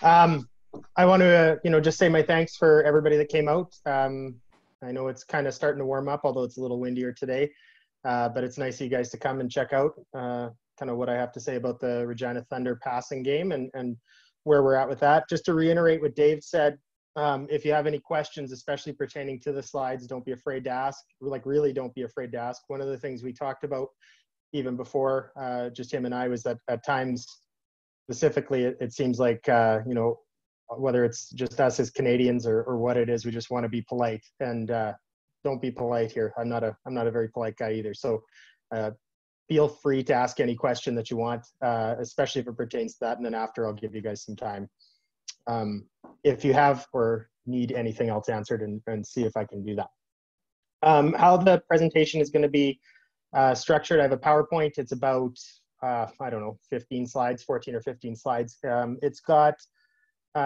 I want to, just say my thanks for everybody that came out. I know it's kind of starting to warm up, although it's a little windier today. But it's nice of you guys to come and check out kind of what I have to say about the Regina Thunder passing game and where we're at with that. Just to reiterate what Dave said, if you have any questions, especially pertaining to the slides, don't be afraid to ask. Like, really don't be afraid to ask. One of the things we talked about even before, just him and I, was that at times, specifically, it seems like, whether it's just us as Canadians or what it is, we just want to be polite, and don't be polite here. I'm not a very polite guy either. So feel free to ask any question that you want, especially if it pertains to that. And then after, I'll give you guys some time if you have or need anything else answered, and see if I can do that. How the presentation is going to be structured. I have a PowerPoint. It's about, I don't know, 15 slides, 14 or 15 slides. It's got,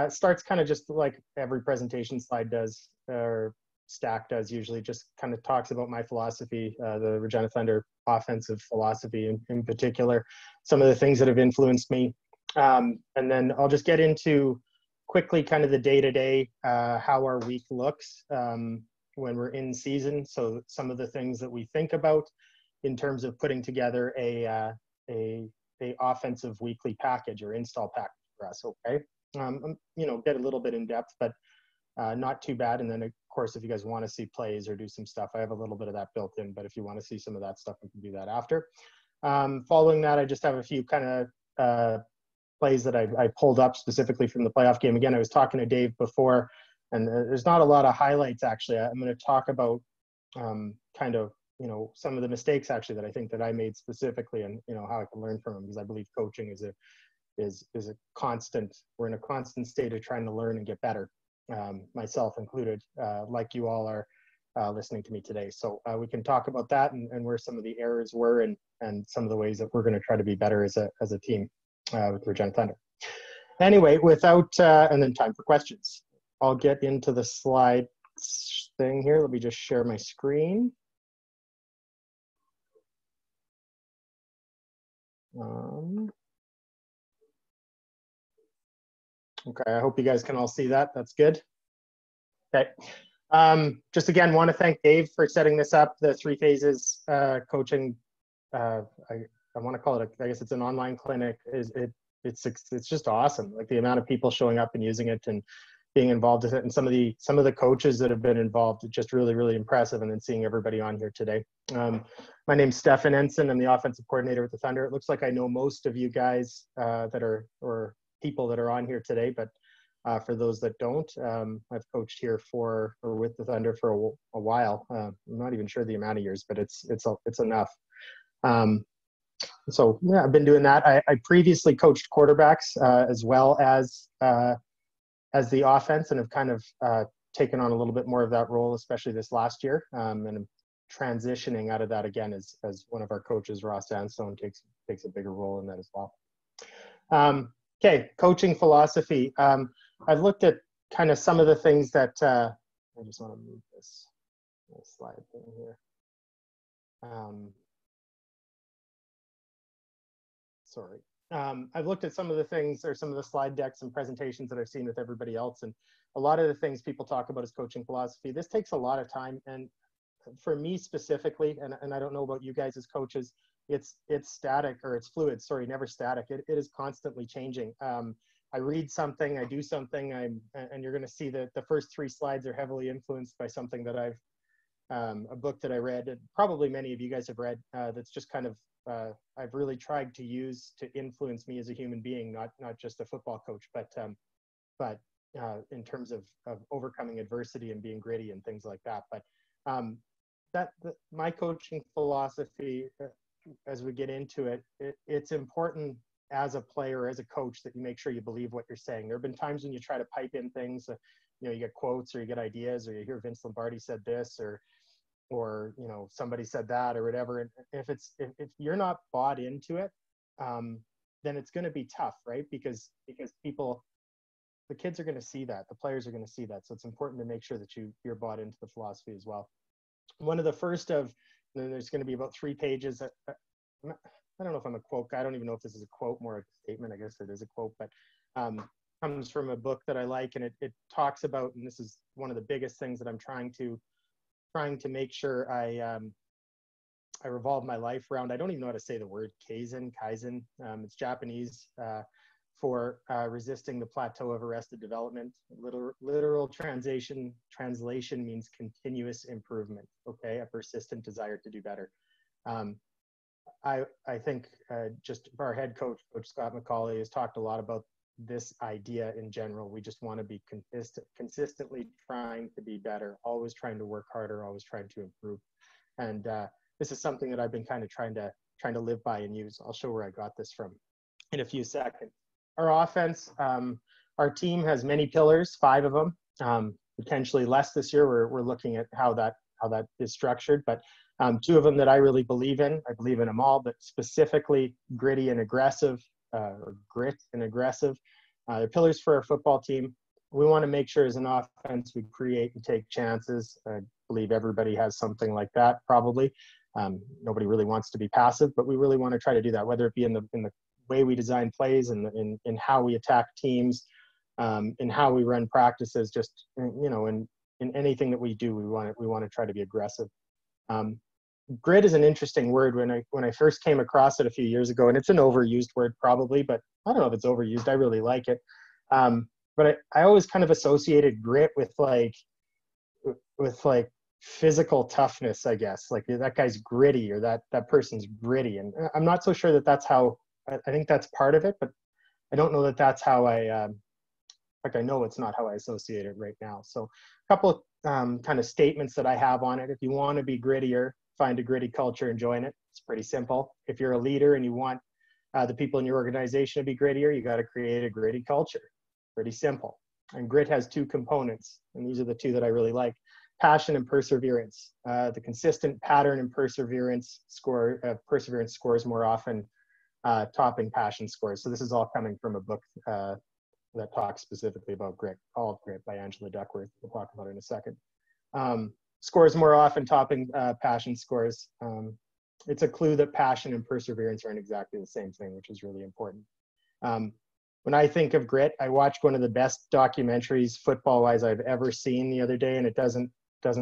starts kind of just like every presentation slide does, or stack does usually, just kind of talks about my philosophy, the Regina Thunder offensive philosophy in particular, some of the things that have influenced me. And then I'll just get into quickly kind of the day-to-day, how our week looks when we're in season. So some of the things that we think about in terms of putting together a offensive weekly package or install package for us. Okay, get a little bit in depth, but not too bad. And then of course, if you guys want to see plays or do some stuff, I have a little bit of that built in, but if you want to see some of that stuff, we can do that after. Following that, I just have a few kind of plays that I pulled up specifically from the playoff game. Again, I was talking to Dave before, and there's not a lot of highlights actually. I'm going to talk about kind of, some of the mistakes actually that I think that I made specifically, and how I can learn from them, because I believe coaching is a constant. We're in a constant state of trying to learn and get better, myself included, like you all are listening to me today. So we can talk about that and where some of the errors were, and some of the ways that we're going to try to be better as a team with Regina Thunder. Anyway, and then time for questions. I'll get into the slide thing here. Let me just share my screen. Okay, I hope you guys can all see that. That's good. Okay. Just again, want to thank Dave for setting this up, the 3 phases coaching. I want to call it, I guess it's an online clinic. It's just awesome. Like the amount of people showing up and using it and being involved with it, and some of the coaches that have been involved, just really, really impressive. And then seeing everybody on here today. My name's Stefan Endsin. I'm the offensive coordinator with the Thunder. It looks like I know most of you guys or people that are on here today, but for those that don't, I've coached here or with the Thunder for a while. I'm not even sure the amount of years, but it's enough. So yeah, I've been doing that. I previously coached quarterbacks as well as the offense, and have kind of taken on a little bit more of that role, especially this last year. And I'm transitioning out of that again as one of our coaches, Ross Sandstone, takes a bigger role in that as well. Okay, coaching philosophy. I've looked at kind of some of the things that I just want to move this slide thing here. Sorry. I've looked at some of the things, or some of the slide decks and presentations that I've seen with everybody else, and a lot of the things people talk about is coaching philosophy. This takes a lot of time, and for me specifically, and I don't know about you guys as coaches, it's static, or it's fluid. Sorry, never static. It is constantly changing. I read something, I do something, and you're going to see that the first 3 slides are heavily influenced by something that a book that I read, and probably many of you guys have read, that's just kind of, I've really tried to use to influence me as a human being, not just a football coach, but in terms of overcoming adversity and being gritty and things like that. But my coaching philosophy, as we get into it, it's important as a player, as a coach, that you make sure you believe what you're saying. There have been times when you try to pipe in things, you get quotes, or you get ideas, or you hear Vince Lombardi said this, or somebody said that, or whatever. And if you're not bought into it, then it's going to be tough, right? Because the kids are going to see that, the players are going to see that. So it's important to make sure that you're bought into the philosophy as well. One of the first there's going to be about 3 pages. I don't know if I'm a quote guy. I don't even know if this is a quote, more a statement. I guess it is a quote, but comes from a book that I like, and it talks about, and this is one of the biggest things that I'm trying to make sure I revolve my life around. I don't even know how to say the word kaizen. It's Japanese for resisting the plateau of arrested development. Literal translation means continuous improvement. Okay, a persistent desire to do better. I think just our head coach, Coach Scott McCauley, has talked a lot about this idea in general. We just want to be consistently trying to be better, always trying to work harder, always trying to improve. And this is something that I've been kind of trying to live by and use. I'll show where I got this from in a few seconds. Our offense, our team has many pillars, 5 of them, potentially less this year. We're looking at how that is structured, but 2 of them that I really believe in. I believe in them all, but specifically gritty and aggressive, or grit and aggressive. They're pillars for our football team. We want to make sure as an offense we create and take chances. I believe everybody has something like that, probably. Nobody really wants to be passive, but we really want to try to do that, whether it be in the way we design plays and in how we attack teams, in how we run practices, just, you know, in anything that we do, we want to try to be aggressive. Grit is an interesting word. When I first came across it a few years ago, and it's an overused word probably, but I don't know if it's overused. I really like it. But I always kind of associated grit with like physical toughness, I guess. Like that guy's gritty, or that person's gritty. And I'm not so sure that that's how, I think that's part of it, but I don't know that that's how I know it's not how I associate it right now. So a couple of kind of statements that I have on it. If you want to be grittier, find a gritty culture and join it. It's pretty simple. If you're a leader and you want the people in your organization to be grittier, you got to create a gritty culture. Pretty simple. And grit has 2 components, and these are the 2 that I really like: passion and perseverance. The consistent pattern and perseverance scores more often, topping passion scores. So this is all coming from a book that talks specifically about grit, called Grit by Angela Duckworth. We'll talk about it in a second. Scores more often, topping passion scores. It's a clue that passion and perseverance aren't exactly the same thing, which is really important. When I think of grit, I watched one of the best documentaries football-wise I've ever seen the other day, and it doesn't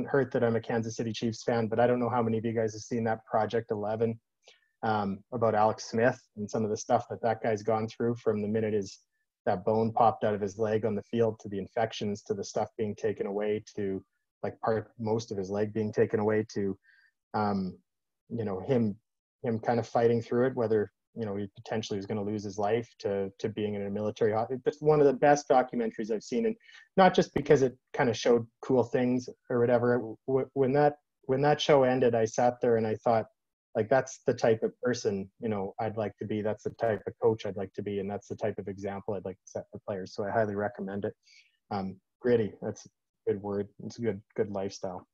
hurt that I'm a Kansas City Chiefs fan, but I don't know how many of you guys have seen that Project 11 about Alex Smith and some of the stuff that guy's gone through, from the minute that bone popped out of his leg on the field, to the infections, to the stuff being taken away, to like most of his leg being taken away, to you know, him kind of fighting through it, whether, you know, he potentially was going to lose his life, to being in a military hospital. It's one of the best documentaries I've seen, and not just because it kind of showed cool things or whatever. When that show ended, I sat there and I thought, like, that's the type of person, you know, I'd like to be. That's the type of coach I'd like to be, and that's the type of example I'd like to set for players. So I highly recommend it. Gritty, that's a good word. It's a good lifestyle.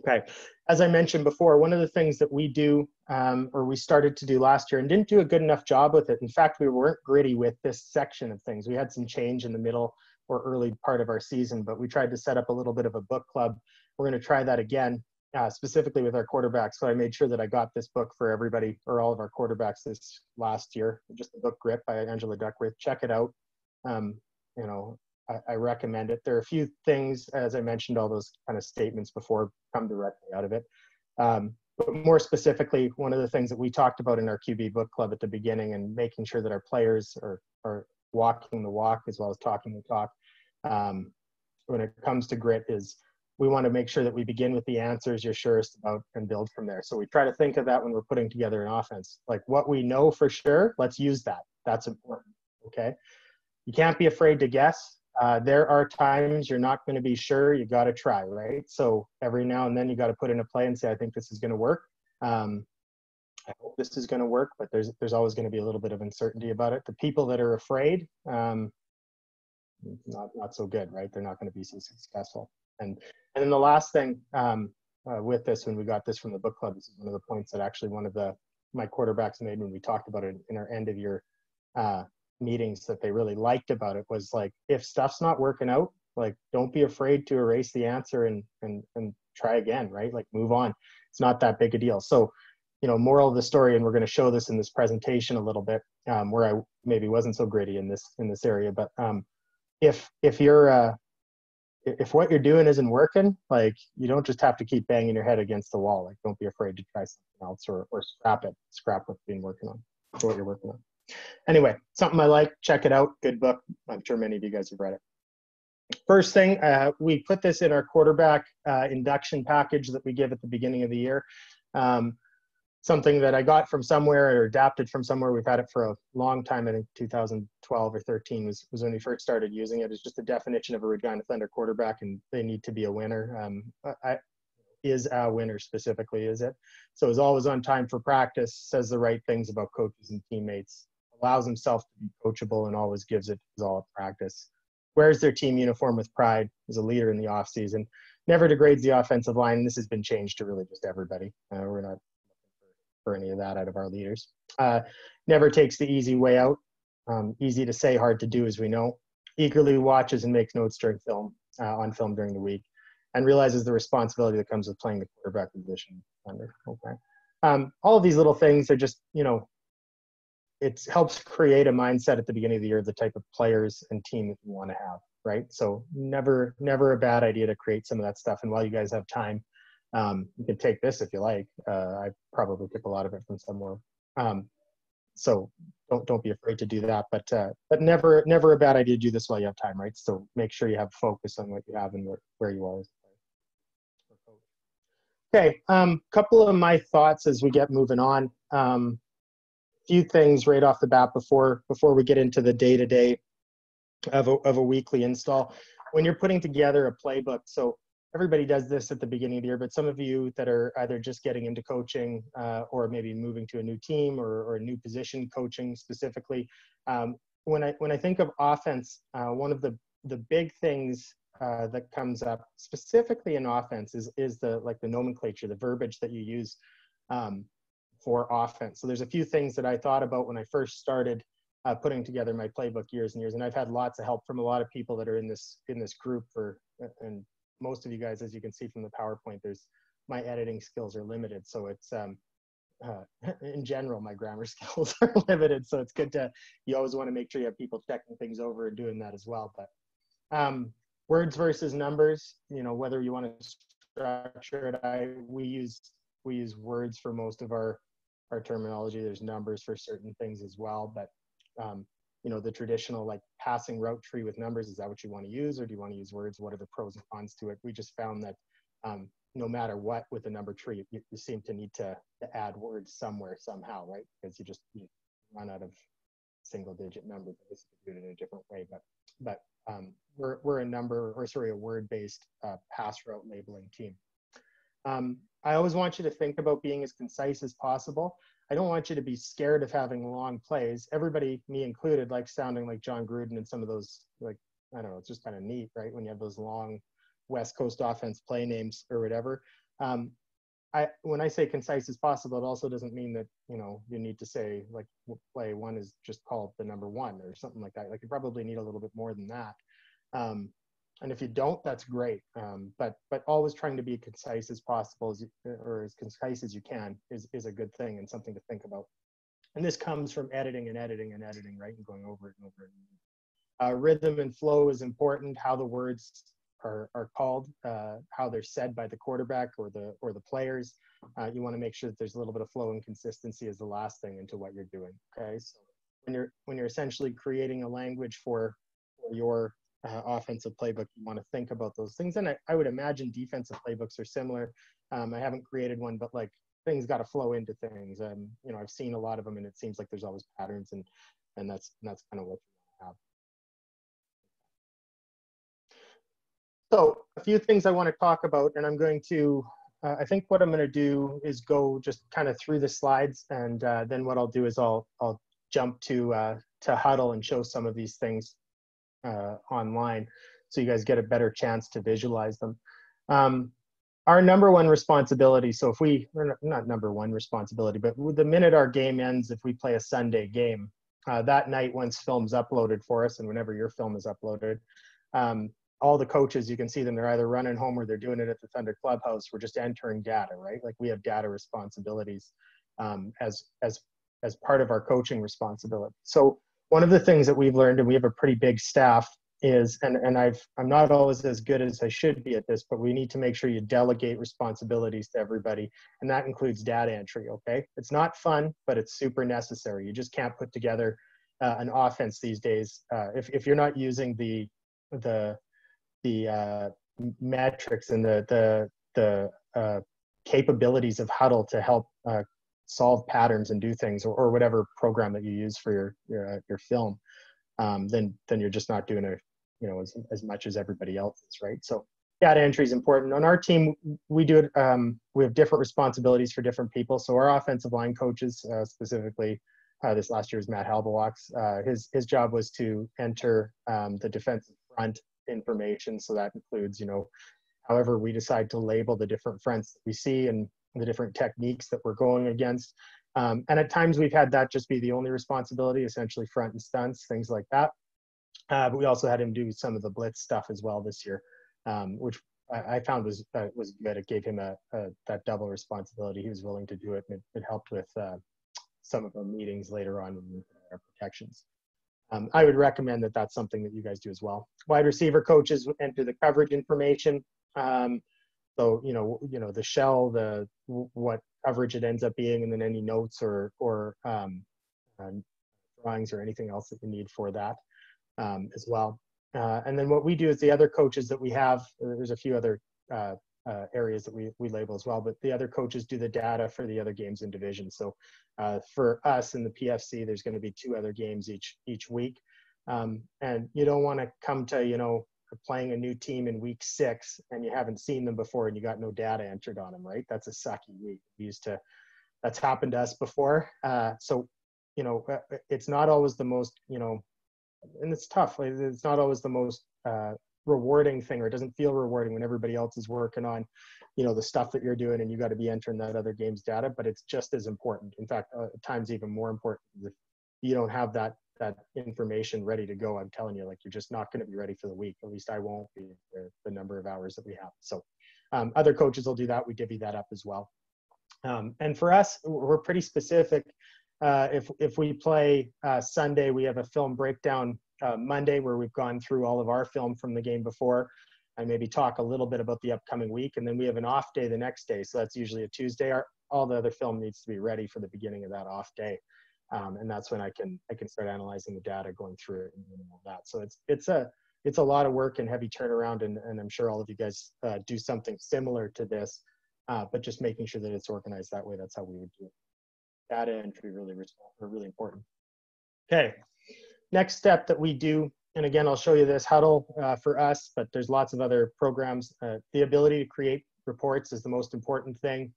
Okay, as I mentioned before, one of the things that we do, or we started to do last year and didn't do a good enough job with it. In fact, we weren't gritty with this section of things. We had some change in the middle or early part of our season, but we tried to set up a little bit of a book club. We're going to try that again, specifically with our quarterbacks. So I made sure that I got this book for everybody, or all of our quarterbacks, this last year. Just the book Grit by Angela Duckworth. Check it out. You know, I recommend it. There are a few things, as I mentioned, all those kind of statements before, come directly out of it. But more specifically, one of the things that we talked about in our QB book club at the beginning, and making sure that our players are walking the walk as well as talking the talk, when it comes to grit, is we want to make sure that we begin with the answers you're surest about and build from there. So we try to think of that when we're putting together an offense. Like, what we know for sure, let's use that. That's important, okay? You can't be afraid to guess. There are times you're not going to be sure. You got to try, right? So every now and then you got to put in a play and say, I think this is going to work. I hope this is going to work, but there's always going to be a little bit of uncertainty about it. The people that are afraid, not so good, right? They're not going to be so successful. And then the last thing with this, when we got this from the book club, this is one of the points that actually one of my quarterbacks made when we talked about it in our end of year meetings, that they really liked about it, was like, if stuff's not working out, like, don't be afraid to erase the answer and try again, right? Like, move on. It's not that big a deal. So, you know, moral of the story, and we're going to show this in this presentation a little bit, where I maybe wasn't so gritty in this area, but if you're if what you're doing isn't working, like, you don't just have to keep banging your head against the wall. Like, don't be afraid to try something else, or scrap what's been working on, or what you're working on. Anyway, something I like, check it out. Good book. I'm sure many of you guys have read it. First thing, we put this in our quarterback induction package that we give at the beginning of the year. Something that I got from somewhere or adapted from somewhere. We've had it for a long time. I think 2012 or 13 was when we first started using it. It's just a definition of a Regina Thunder quarterback, and they need to be a winner. Is a winner specifically, is it? So is always on time for practice, says the right things about coaches and teammates, allows himself to be coachable, and always gives it his all at practice. Wears their team uniform with pride, is a leader in the offseason, never degrades the offensive line. And this has been changed to really just everybody. We're not for any of that out of our leaders. Never takes the easy way out. Easy to say, hard to do, as we know. Eagerly watches and makes notes during film, on film during the week, and realizes the responsibility that comes with playing the quarterback position. Okay. All of these little things are just, you know, it helps create a mindset at the beginning of the year, the type of players and team that you want to have, right? So never a bad idea to create some of that stuff. And while you guys have time, you can take this if you like. I probably took a lot of it from somewhere. So don't be afraid to do that. But never a bad idea to do this while you have time, right? So make sure you have focus on what you have and where you are. Okay, couple of my thoughts as we get moving on. Few things right off the bat before we get into the day-to-day of a weekly install. When you're putting together a playbook, so everybody does this at the beginning of the year, but some of you that are either just getting into coaching or maybe moving to a new team or a new position coaching specifically, when I think of offense, one of the big things that comes up specifically in offense is the nomenclature, the verbiage that you use for offense. So there's a few things that I thought about when I first started putting together my playbook years and years, and I've had lots of help from a lot of people that are in this group and most of you guys, as you can see from the PowerPoint, my editing skills are limited. So it's, in general, my grammar skills are limited. So it's good you always want to make sure you have people checking things over and doing that as well. But words versus numbers, you know, whether you want to structure it, we use words for most of our terminology. There's numbers for certain things as well. But you know, the traditional like passing route tree with numbers, is that what you want to use, or do you want to use words? What are the pros and cons to it? We just found that no matter what with a number tree, you seem to need to add words somewhere, somehow, right? Because you run out of single digit numbers. I guess you could do it in a different way, but we're a word-based pass route labeling team. I always want you to think about being as concise as possible. I don't want you to be scared of having long plays. Everybody, me included, likes sounding like John Gruden and some of those, like, I don't know, it's just kind of neat, right? When you have those long West Coast offense play names or whatever. When I say concise as possible, it also doesn't mean that, you know, you need to say like play one is just called the number one or something like that. Like, you probably need a little bit more than that. And if you don't, that's great. But always trying to be concise as possible, or as concise as you can, is a good thing and something to think about. And this comes from editing, right? And going over it and over it. Rhythm and flow is important. How the words are called, how they're said by the quarterback or the players. You want to make sure that there's a little bit of flow and consistency is the last thing into what you're doing. Okay, so when you're essentially creating a language for your offensive playbook, you want to think about those things. And I would imagine defensive playbooks are similar. I haven't created one, but like, things got to flow into things. You know, I've seen a lot of them, and it seems like there's always patterns, and that's kind of what you have. So a few things I want to talk about, and I'm going to, I think what I'm going to do is go just kind of through the slides, and then what I'll do is I'll jump to Huddle and show some of these things online, so you guys get a better chance to visualize them. Our number one responsibility, so if not number one responsibility, but the minute our game ends, if we play a Sunday game, that night, once film's uploaded for us, and whenever your film is uploaded, all the coaches, you can see them, they're either running home or they're doing it at the Thunder Clubhouse. We're just entering data, right? Like, we have data responsibilities as part of our coaching responsibility. So one of the things that we've learned, and we have a pretty big staff, is, and I'm not always as good as I should be at this, but we need to make sure you delegate responsibilities to everybody, and that includes data entry. Okay, it's not fun, but it's super necessary. You just can't put together an offense these days if you're not using the metrics and the capabilities of Huddle to help solve patterns and do things, or whatever program that you use for your film. Then you're just not doing it, as much as everybody else is, right? So data entry is important. On our team, we do it. We have different responsibilities for different people. So our offensive line coaches, specifically, this last year was Matt Halbawaks. His job was to enter the defensive front information. So that includes, however we decide to label the different fronts that we see and the different techniques that we're going against. And at times we've had that just be the only responsibility, essentially front and stunts, things like that. But we also had him do some of the blitz stuff as well this year, which I found was good. It gave him that double responsibility. He was willing to do it, and it helped with some of our meetings later on in our protections. I would recommend that that's something that you guys do as well. Wide receiver coaches enter the coverage information. So the shell, what coverage it ends up being, and then any notes or drawings or anything else that you need for that as well. And then what we do is the other coaches that we have, there's a few other areas that we label as well, but the other coaches do the data for the other games in division. So for us in the PFC, there's going to be 2 other games each week. And you don't want to come to, playing a new team in week 6 and you haven't seen them before and you got no data entered on them, right? That's a sucky week. That's happened to us before. So, it's not always the most, and it's tough. It's not always the most rewarding thing, or it doesn't feel rewarding when everybody else is working on, the stuff that you're doing and you got to be entering that other game's data, but it's just as important. In fact, at times even more important. If you don't have that information ready to go, I'm telling you, you're just not going to be ready for the week. At least I won't be the number of hours that we have. So other coaches will do that. We divvy that up as well. And for us, we're pretty specific. If we play Sunday, we have a film breakdown Monday where we've gone through all of our film from the game before and maybe talk a little bit about the upcoming week. And then we have an off day the next day. So that's usually a Tuesday. All the other film needs to be ready for the beginning of that off day. And that's when I can start analyzing the data, going through it and all that. So it's a lot of work and heavy turnaround, and I'm sure all of you guys do something similar to this, but just making sure that it's organized that way. That's how we would do it. Data entry really important. Okay, next step that we do, and again I'll show you this Huddle for us, but there's lots of other programs. The ability to create reports is the most important thing.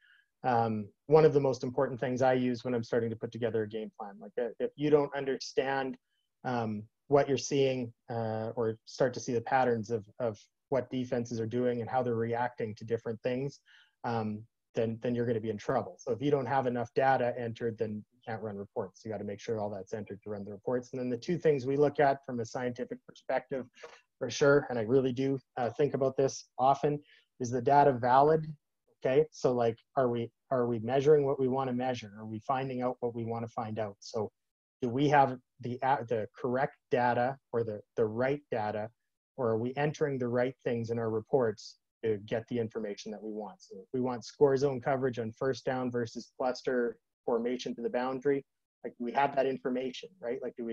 One of the most important things I use when I'm starting to put together a game plan. If you don't understand what you're seeing or start to see the patterns of what defenses are doing and how they're reacting to different things, then you're going to be in trouble. So if you don't have enough data entered, then you can't run reports. You got to make sure all that's entered to run the reports. And then the 2 things we look at from a scientific perspective, for sure, and I really do think about this often, is the data valid? Okay, so are we measuring what we want to measure? Are we finding out what we want to find out? So do we have the correct data or the right data, or are we entering the right things in our reports to get the information that we want? So if we want score zone coverage on first down versus cluster formation to the boundary, we have that information, right? Do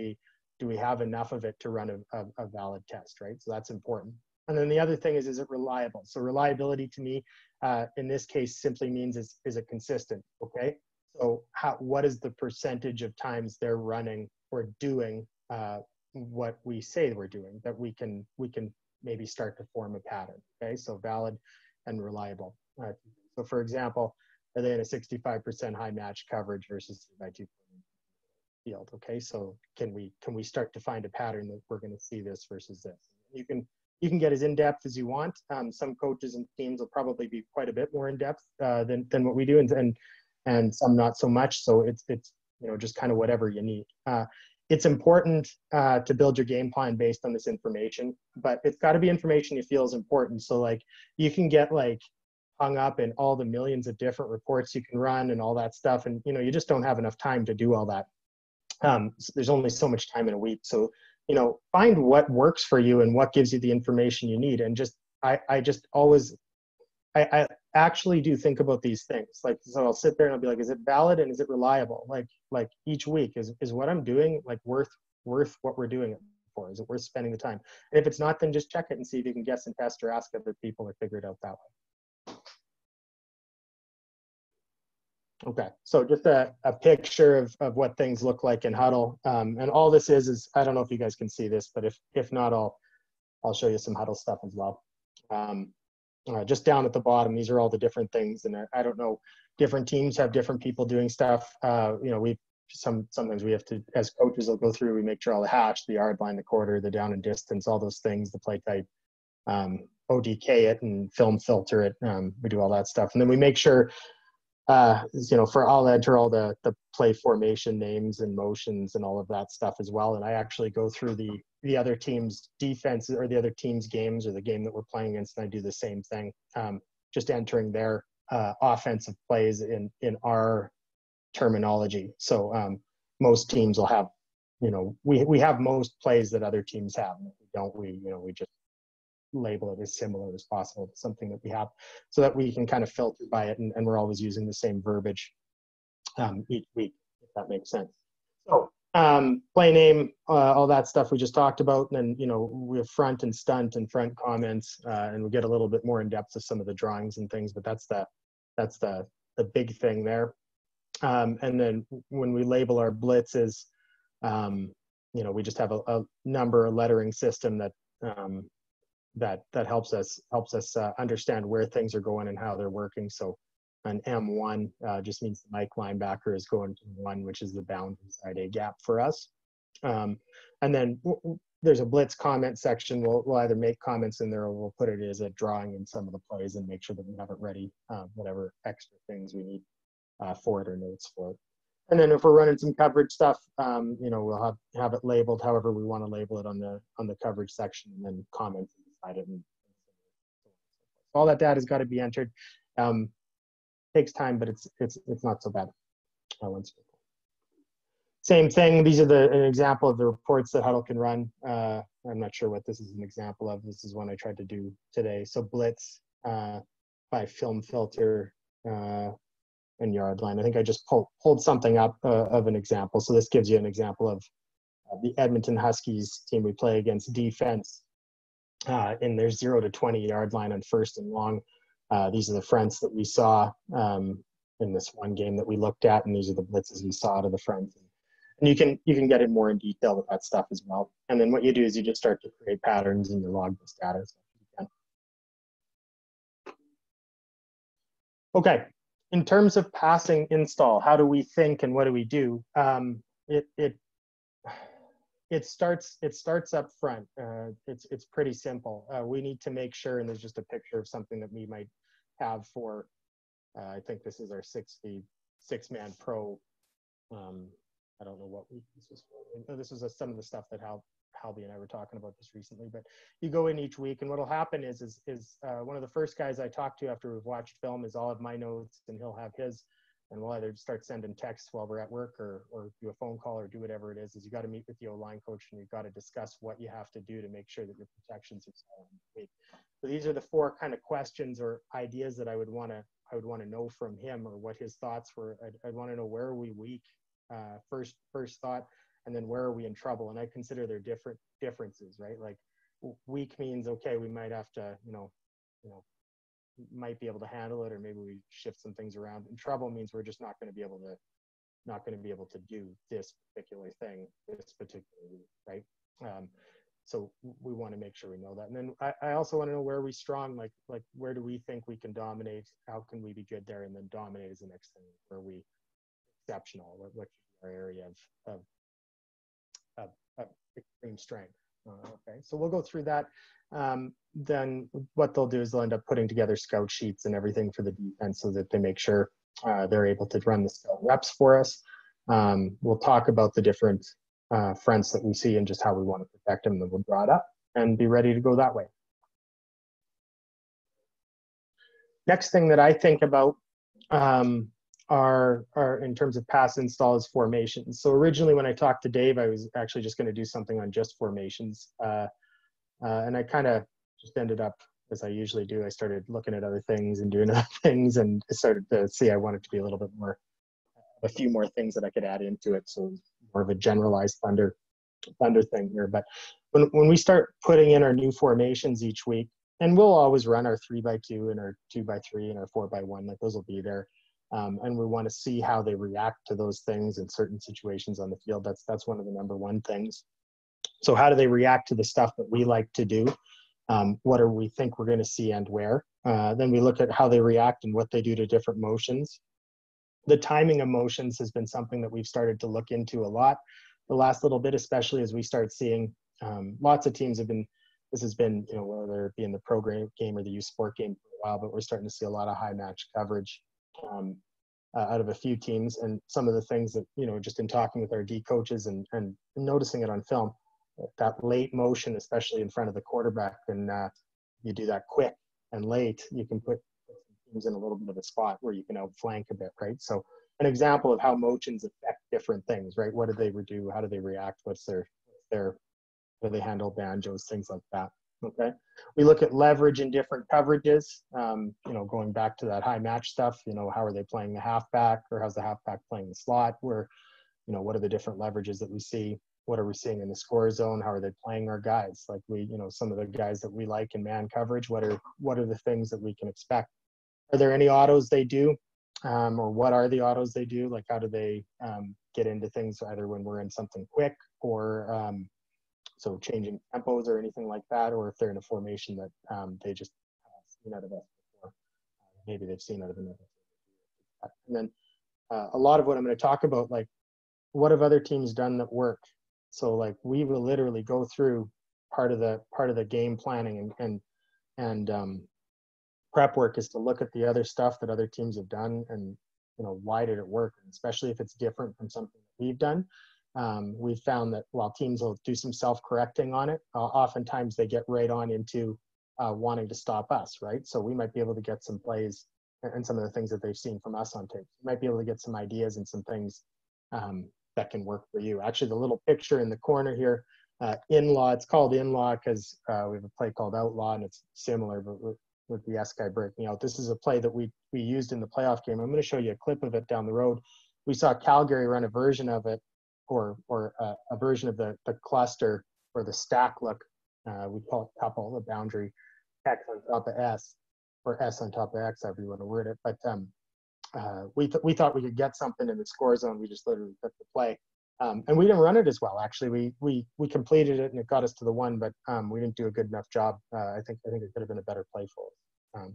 we have enough of it to run a valid test, right? So that's important. And then the other thing is it reliable? So reliability to me, in this case, simply means is it consistent, okay? So what is the percentage of times they're running or doing what we say we're doing, that we can maybe start to form a pattern, okay? So valid and reliable. So for example, are they in a 65% high match coverage versus by 2 field, okay? So can we start to find a pattern that we're going to see this versus this? You can get as in-depth as you want. Some coaches and teams will probably be quite a bit more in-depth than what we do, and some not so much. So it's just kind of whatever you need. It's important to build your game plan based on this information, but it's got to be information you feel is important. So you can get hung up in all the millions of different reports you can run and all that stuff, and you just don't have enough time to do all that. So there's only so much time in a week. So you know, find what works for you and what gives you the information you need. And just, I just always, I actually do think about these things. Like, so I'll sit there and I'll be like, is it valid and is it reliable? Like each week, is what I'm doing like worth what we're doing it for? Is it worth spending the time? And if it's not, then just check it and see if you can guess and test or ask other people or figure it out that way. Okay, so just a picture of what things look like in Huddle. And all this is, I don't know if you guys can see this, but if not, I'll show you some Huddle stuff as well. Just down at the bottom, these are all the different things. And I don't know, different teams have different people doing stuff. You know, sometimes we have to, as coaches, will go through, we make sure all the hash, the yard line, the quarter, the down and distance, all those things, the play type, ODK it and film filter it. We do all that stuff. And then we make sure, you know, I'll enter all the play formation names and motions and all of that stuff as well. And I actually go through the other team's defense or the other team's games or the game that we're playing against, and I do the same thing, just entering their offensive plays in our terminology. So most teams will have, you know, we have most plays that other teams have. And if we don't, we just label it as similar as possible to something that we have, so that we can kind of filter by it, and we're always using the same verbiage each week, if that makes sense. So play name, all that stuff we just talked about, and then, you know, we have front and stunt and front comments, and we get a little bit more in depth of some of the drawings and things, but that's the big thing there. And then when we label our blitzes, you know, we just have a number, lettering system that that helps us understand where things are going and how they're working. So an M1 just means the Mike linebacker is going to 1, which is the bound inside a gap for us. And then there's a blitz comment section. We'll either make comments in there or we'll put it as a drawing in some of the plays and make sure that we have it ready, whatever extra things we need for it or notes for it. And then if we're running some coverage stuff, you know, we'll have it labeled however we want to label it on the coverage section, and then comments inside it. And all that data's got to be entered. Takes time, but it's not so bad. Same thing. These are an example of the reports that Huddle can run. I'm not sure what this is an example of. This is one I tried to do today. So blitz by film filter and yard line. I think I just pulled something up of an example. So this gives you an example of the Edmonton Huskies team we play against defense in their 0 to 20 yard line on first and long. These are the fronts that we saw in this one game that we looked at, and these are the blitzes we saw out of the fronts. And you can get it more in detail with that stuff as well. And then what you do is you just start to create patterns and you log this data as much as you can. Okay, in terms of passing install, how do we think and what do we do? It starts up front. It's pretty simple. We need to make sure, and there's just a picture of something that we might have for, I think this is our 6-man pro. I don't know what week this was for. This was some of the stuff that Halby and I were talking about just recently. But you go in each week, and what'll happen is one of the first guys I talk to after we've watched film is I'll have my notes and he'll have his, and we'll either start sending texts while we're at work or do a phone call or do whatever it is you got to meet with the O-line coach and you've got to discuss what you have to do to make sure that your protections are solid. So these are the 4 kind of questions or ideas that I would want to know from him, or what his thoughts were. I'd want to know, where are we weak? First thought, and then where are we in trouble? And I consider there differences, right? Like weak means, okay, we might have to, might be able to handle it, or maybe we shift some things around. And trouble means we're just not going to be able to do this particular thing this particular week, right? So we want to make sure we know that. And then I also want to know, where are we strong? Like where do we think we can dominate? How can we be good there? And then dominate is the next thing. Where are we exceptional? What our area of extreme strength? Okay, so we'll go through that. Then what they'll do is they'll end up putting together scout sheets and everything for the defense, so that they make sure they're able to run the scout reps for us. We'll talk about the different fronts that we see and just how we want to protect them, and then we'll draw it up and be ready to go that way. Next thing that I think about are in terms of pass install is formations. So originally when I talked to Dave, I was actually just going to do something on just formations. And I kind of just ended up, as I usually do, I started looking at other things and doing other things, and I started to see I wanted to be a little bit more, a few more things that I could add into it. So more of a generalized thunder thing here. But when we start putting in our new formations each week, and we'll always run our 3x2 and our 2x3 and our 4x1, like those will be there. And we want to see how they react to those things in certain situations on the field. That's one of the number one things. So how do they react to the stuff that we like to do? What do we think we're going to see and where? Then we look at how they react and what they do to different motions. The timing of motions has been something that we've started to look into a lot the last little bit, especially as we start seeing lots of teams have been, this has been, you know, whether it be in the pro game or the youth sport game for a while, but we're starting to see a lot of high match coverage out of a few teams. And some of the things that, you know, just in talking with our D coaches and noticing it on film, that late motion, especially in front of the quarterback, and you do that quick and late, you can put teams in a little bit of a spot where you can outflank a bit, right? So an example of how motions affect different things, right? What do they do? How do they react? What's their how do they handle banjos, things like that, okay? We look at leverage in different coverages, you know, going back to that high match stuff, you know, how are they playing the halfback, or how's the halfback playing the slot? Where, you know, what are the different leverages that we see? What are we seeing in the score zone? How are they playing our guys? Like we, you know, some of the guys that we like in man coverage, what are the things that we can expect? Are there any autos they do? Or what are the autos they do? Like how do they get into things either when we're in something quick or so changing tempos or anything like that, or if they're in a formation that they just haven't seen out of us before. Maybe they've seen out of another. And then a lot of what I'm going to talk about, like what have other teams done that work? So like we will literally go through part of the game planning and prep work is to look at the other stuff that other teams have done and, you know, why did it work? And especially if it's different from something that we've done. We've found that while teams will do some self-correcting on it, oftentimes they get right on into wanting to stop us, right? So we might be able to get some plays and some of the things that they've seen from us on tape. You might be able to get some ideas and some things that can work for you. Actually, the little picture in the corner here, in-law, it's called in-law because we have a play called outlaw and it's similar, but with the S guy breaking out. This is a play that we used in the playoff game. I'm going to show you a clip of it down the road. We saw Calgary run a version of it, or a version of the cluster or the stack look. We call it couple, the boundary X on top of S, or S on top of X, however you want to word it. But we thought we could get something in the score zone. We just literally took the play. And we didn't run it as well, actually. We completed it and it got us to the one, but we didn't do a good enough job. I think it could have been a better play for us.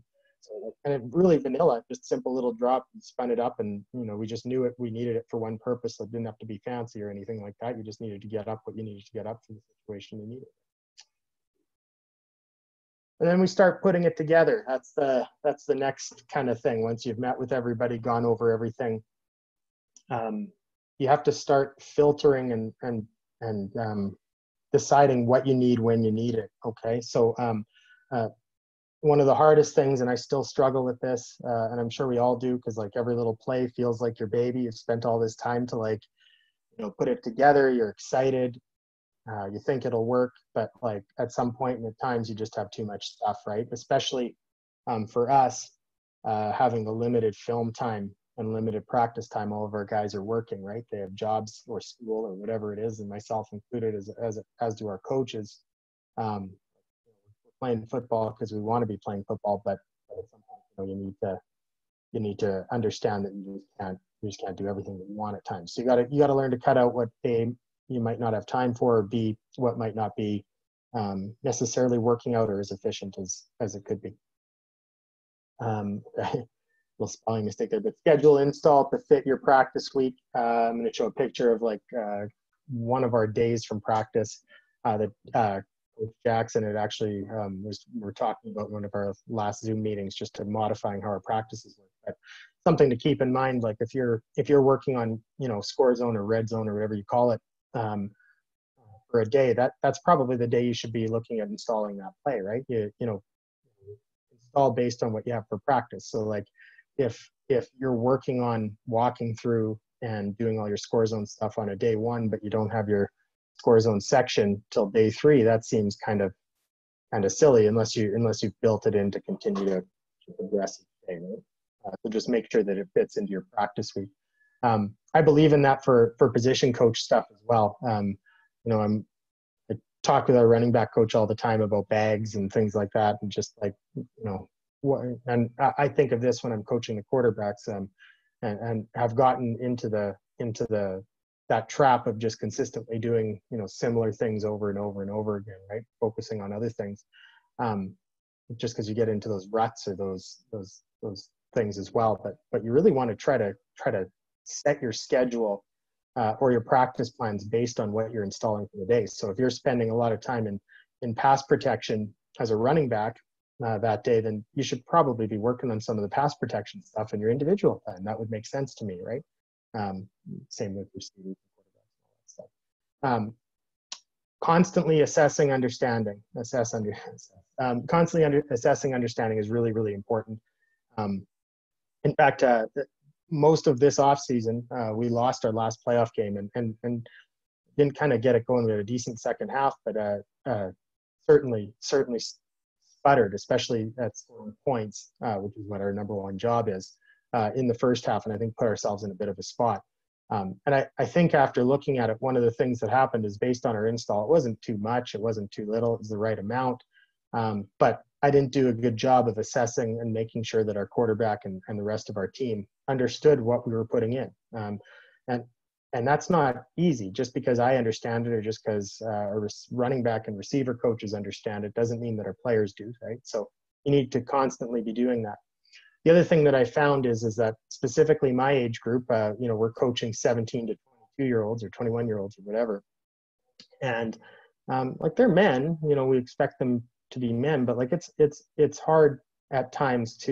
And it really vanilla, just simple little drop, spun it up, and you know, we just knew it. We needed it for one purpose. So it didn't have to be fancy or anything like that. You just needed to get up what you needed to get up for the situation you needed. And then we start putting it together. That's the next kind of thing. Once you've met with everybody, gone over everything, you have to start filtering and deciding what you need when you need it. Okay, so one of the hardest things, and I still struggle with this, and I'm sure we all do, because like every little play feels like your baby. You've spent all this time to, like, you know, put it together. You're excited. You think it'll work, but like at some point and at times you just have too much stuff, right? Especially for us, having the limited film time and limited practice time. All of our guys are working, right? They have jobs or school or whatever it is, and myself included, as do our coaches. We're playing football because we want to be playing football, but at some point, you know, you need to understand that you just can't do everything that you want at times. So you got to learn to cut out what you might not have time for, or B, what might not be necessarily working out or as efficient as it could be. Little spelling mistake there, but schedule install to fit your practice week. I'm going to show a picture of like one of our days from practice that Coach Jackson had actually we're talking about one of our last Zoom meetings, just to modifying how our practices work. But something to keep in mind, like if you're working on, you know, score zone or red zone or whatever you call it, for a day, that's probably the day you should be looking at installing that play, right? You know, install based on what you have for practice. So like if if you're working on walking through and doing all your score zone stuff on a day one, but you don't have your score zone section till day three, that seems kind of silly unless you've built it in to continue to progress each day, right? So just make sure that it fits into your practice week. I believe in that for position coach stuff as well. I talk with our running back coach all the time about bags and things like that, and just like, and I think of this when I'm coaching the quarterbacks, and have gotten into that trap of just consistently doing, similar things over and over and over again, right? Focusing on other things, just because you get into those ruts or those things as well. But you really want to try to set your schedule or your practice plans based on what you're installing for the day. So if you're spending a lot of time in pass protection as a running back that day, then you should probably be working on some of the pass protection stuff in your individual plan. That would make sense to me, right? Same with receivers and quarterbacks and all that stuff. Constantly assessing understanding. Constantly assessing understanding is really, really important. In fact, most of this off season, we lost our last playoff game and didn't kind of get it going. We had a decent second half, but certainly sputtered, especially at scoring points, which is what our number one job is, in the first half, and I think put ourselves in a bit of a spot. And I think after looking at it, one of the things that happened is based on our install, it wasn't too much, it wasn't too little, it was the right amount. But I didn't do a good job of assessing and making sure that our quarterback and the rest of our team understood what we were putting in. And that's not easy. Just because I understand it or just because our running back and receiver coaches understand it doesn't mean that our players do, right? So you need to constantly be doing that. The other thing that I found is that specifically my age group, we're coaching 17 to 22-year-olds or 21-year-olds or whatever. And like they're men, we expect them to be men, but like it's hard at times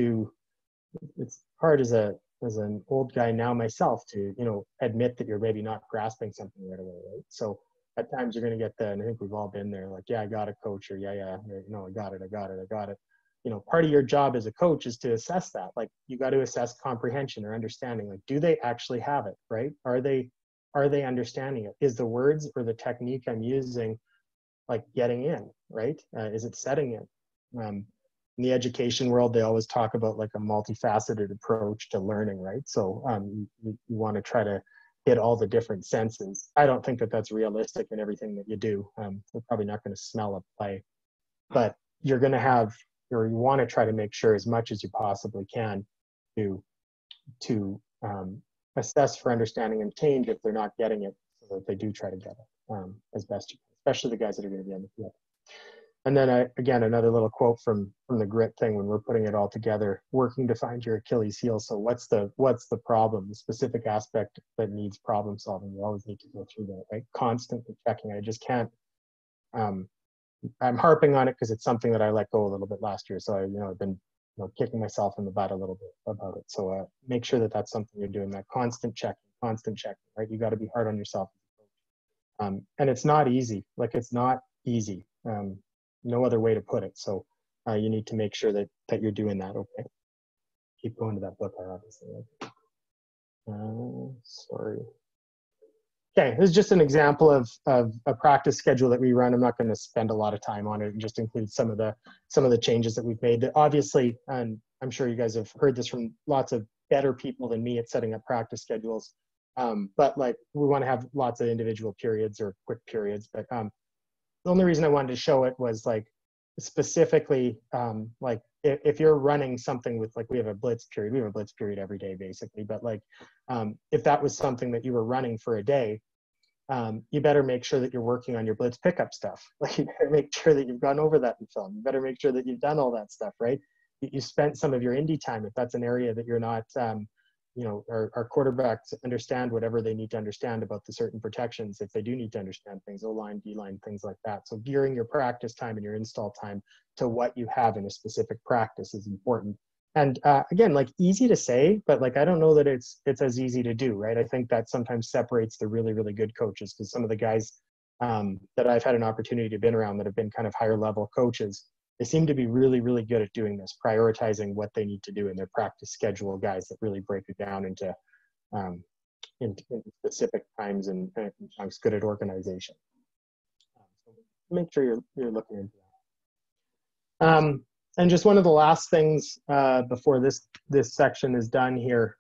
it's hard as an old guy now myself to, admit that you're maybe not grasping something right away, right? So at times you're going to get and I think we've all been there, like, yeah, I got it, coach, or yeah, I got it. Part of your job as a coach is to assess that. Like, you got to assess comprehension or understanding. Like, do they actually have it, right? Are they understanding it? Is the words or the technique I'm using like getting in, right? Is it setting in? In the education world, they always talk about like a multifaceted approach to learning, right? So you want to try to hit all the different senses. I don't think that that's realistic in everything that you do. We're probably not going to smell a play, but you're going to have, or you want to try to make sure as much as you possibly can to assess for understanding and change if they're not getting it, so that they do try to get it as best you can, especially the guys that are going to be on the field. And then again, another little quote from the grit thing, when we're putting it all together, working to find your Achilles heel. So what's the problem, the specific aspect that needs problem solving? You always need to go through that, right? Constantly checking. I just can't, I'm harping on it because it's something that I let go a little bit last year. So I've been kicking myself in the butt a little bit about it. So make sure that that's something you're doing, that constant checking, right? You got to be hard on yourself. And it's not easy. Like, it's not easy. No other way to put it. So you need to make sure that you're doing that. Okay. Keep going to that book, obviously. Sorry. Okay, this is just an example of a practice schedule that we run. I'm not going to spend a lot of time on it, and just include some of the changes that we've made. That obviously, and I'm sure you guys have heard this from lots of better people than me at setting up practice schedules. But like, we want to have lots of individual periods or quick periods. But the only reason I wanted to show it was like, specifically, like if you're running something with, like, we have a blitz period every day basically, but like if that was something that you were running for a day, you better make sure that you're working on your blitz pickup stuff. Like, you better make sure that you've gone over that in film. You better make sure that you've done all that stuff, right? You spent some of your indie time, if that's an area that you're not, our quarterbacks understand whatever they need to understand about the certain protections, if they do need to understand things, O-line, D-line, things like that. So gearing your practice time and your install time to what you have in a specific practice is important. And again, like, easy to say, but like, I don't know that it's as easy to do, right? I think that sometimes separates the really, really good coaches, because some of the guys that I've had an opportunity to be around that have been kind of higher level coaches, they seem to be really, really good at doing this, prioritizing what they need to do in their practice schedule, guys that really break it down into specific times and chunks, good at organization. So make sure you're looking into that. And just one of the last things before this section is done here.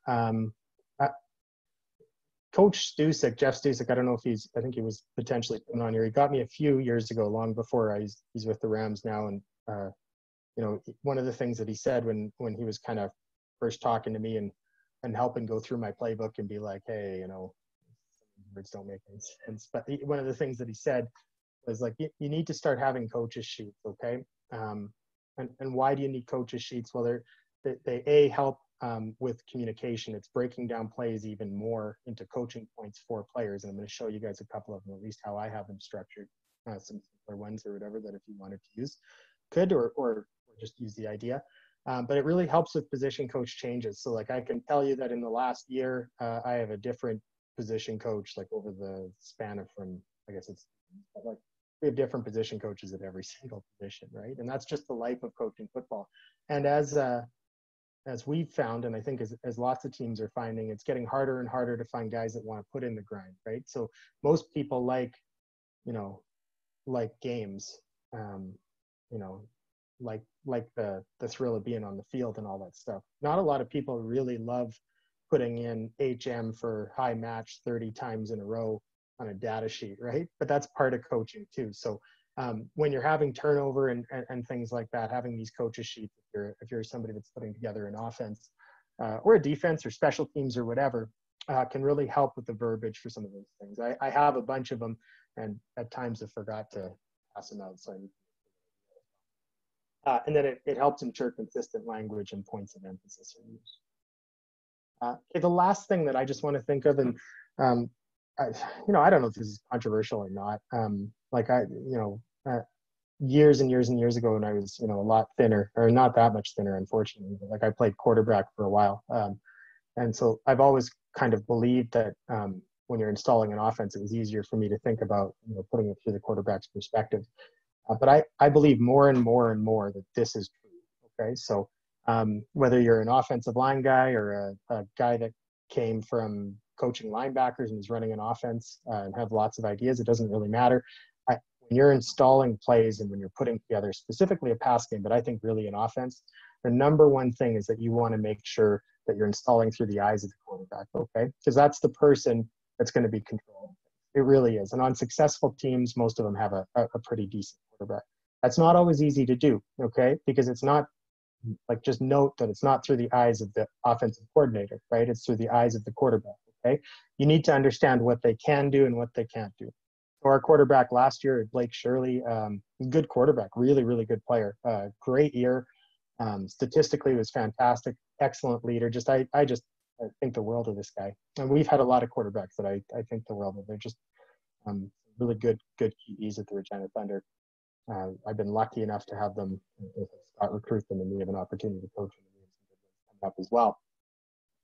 Coach Stusek, Jeff Stusek, I don't know if I think he was potentially put on here. He got me a few years ago, long before he's with the Rams now. And, you know, one of the things that he said when he was kind of first talking to me and helping go through my playbook and be like, hey, you know, words don't make any sense. But one of the things that he said was like, you need to start having coaches sheets, okay? And why do you need coaches sheets? Well, they help with communication. It's breaking down plays even more into coaching points for players. And I'm going to show you guys a couple of them, at least how I have them structured, some simpler ones or whatever that if you wanted to use, could, or just use the idea. But it really helps with position coach changes. So like I can tell you that in the last year, I have a different position coach, like over the span of I guess it's like, we have different position coaches at every single position, right? And that's just the life of coaching football. And as we've found, and I think as lots of teams are finding, it's getting harder and harder to find guys that want to put in the grind, right? So most people like games, you know, like the thrill of being on the field and all that stuff. Not a lot of people really love putting in HM for high match 30 times in a row on a data sheet, right? But that's part of coaching too. So when you're having turnover and things like that, having these coaches sheets, if you're somebody that's putting together an offense or a defense or special teams or whatever, can really help with the verbiage for some of those things. I have a bunch of them, and at times I forgot to pass them out. So and then it helps ensure consistent language and points of emphasis are used. Okay, the last thing that I just want to think of, and I don't know if this is controversial or not. Years and years and years ago when I was, a lot thinner, or not that much thinner, unfortunately, but like I played quarterback for a while. And so I've always kind of believed that when you're installing an offense, it was easier for me to think about, putting it through the quarterback's perspective. But I believe more and more and more that this is true. Okay. So whether you're an offensive line guy or a guy that came from coaching linebackers and is running an offense and have lots of ideas, it doesn't really matter. When you're installing plays and when you're putting together specifically a pass game, but I think really an offense, the number one thing is that you want to make sure that you're installing through the eyes of the quarterback, okay? Because that's the person that's going to be controlling. It really is. And on successful teams, most of them have a pretty decent quarterback. That's not always easy to do, okay? Because it's not, like, just note that it's not through the eyes of the offensive coordinator, right? It's through the eyes of the quarterback, okay? You need to understand what they can do and what they can't do. So our quarterback last year, Blake Shirley, good quarterback, really, really good player, great year. Statistically was fantastic, excellent leader. I think the world of this guy. And we've had a lot of quarterbacks that I think the world of. They're just really good QBs at the Regina Thunder. I've been lucky enough to have them recruit them, and we have an opportunity to coach them coming up as well.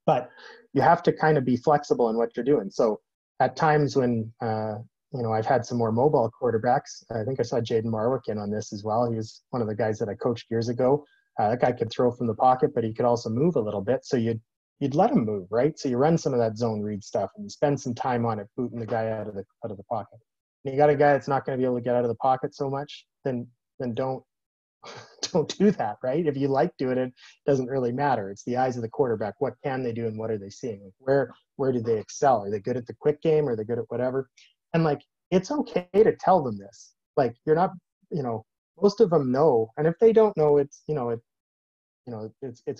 But you have to kind of be flexible in what you're doing. So at times when I've had some more mobile quarterbacks. I think I saw Jaden Marwick in on this as well. He was one of the guys that I coached years ago. That guy could throw from the pocket, but he could also move a little bit. So you'd let him move, right? So you run some of that zone read stuff and you spend some time on it, booting the guy out of the pocket. And you got a guy that's not going to be able to get out of the pocket so much, then don't do that, right? If you like doing it, it doesn't really matter. It's the eyes of the quarterback. What can they do and what are they seeing? Like where do they excel? Are they good at the quick game? Are they good at whatever? And like, it's okay to tell them this. Like, you're not, most of them know. And if they don't know, it's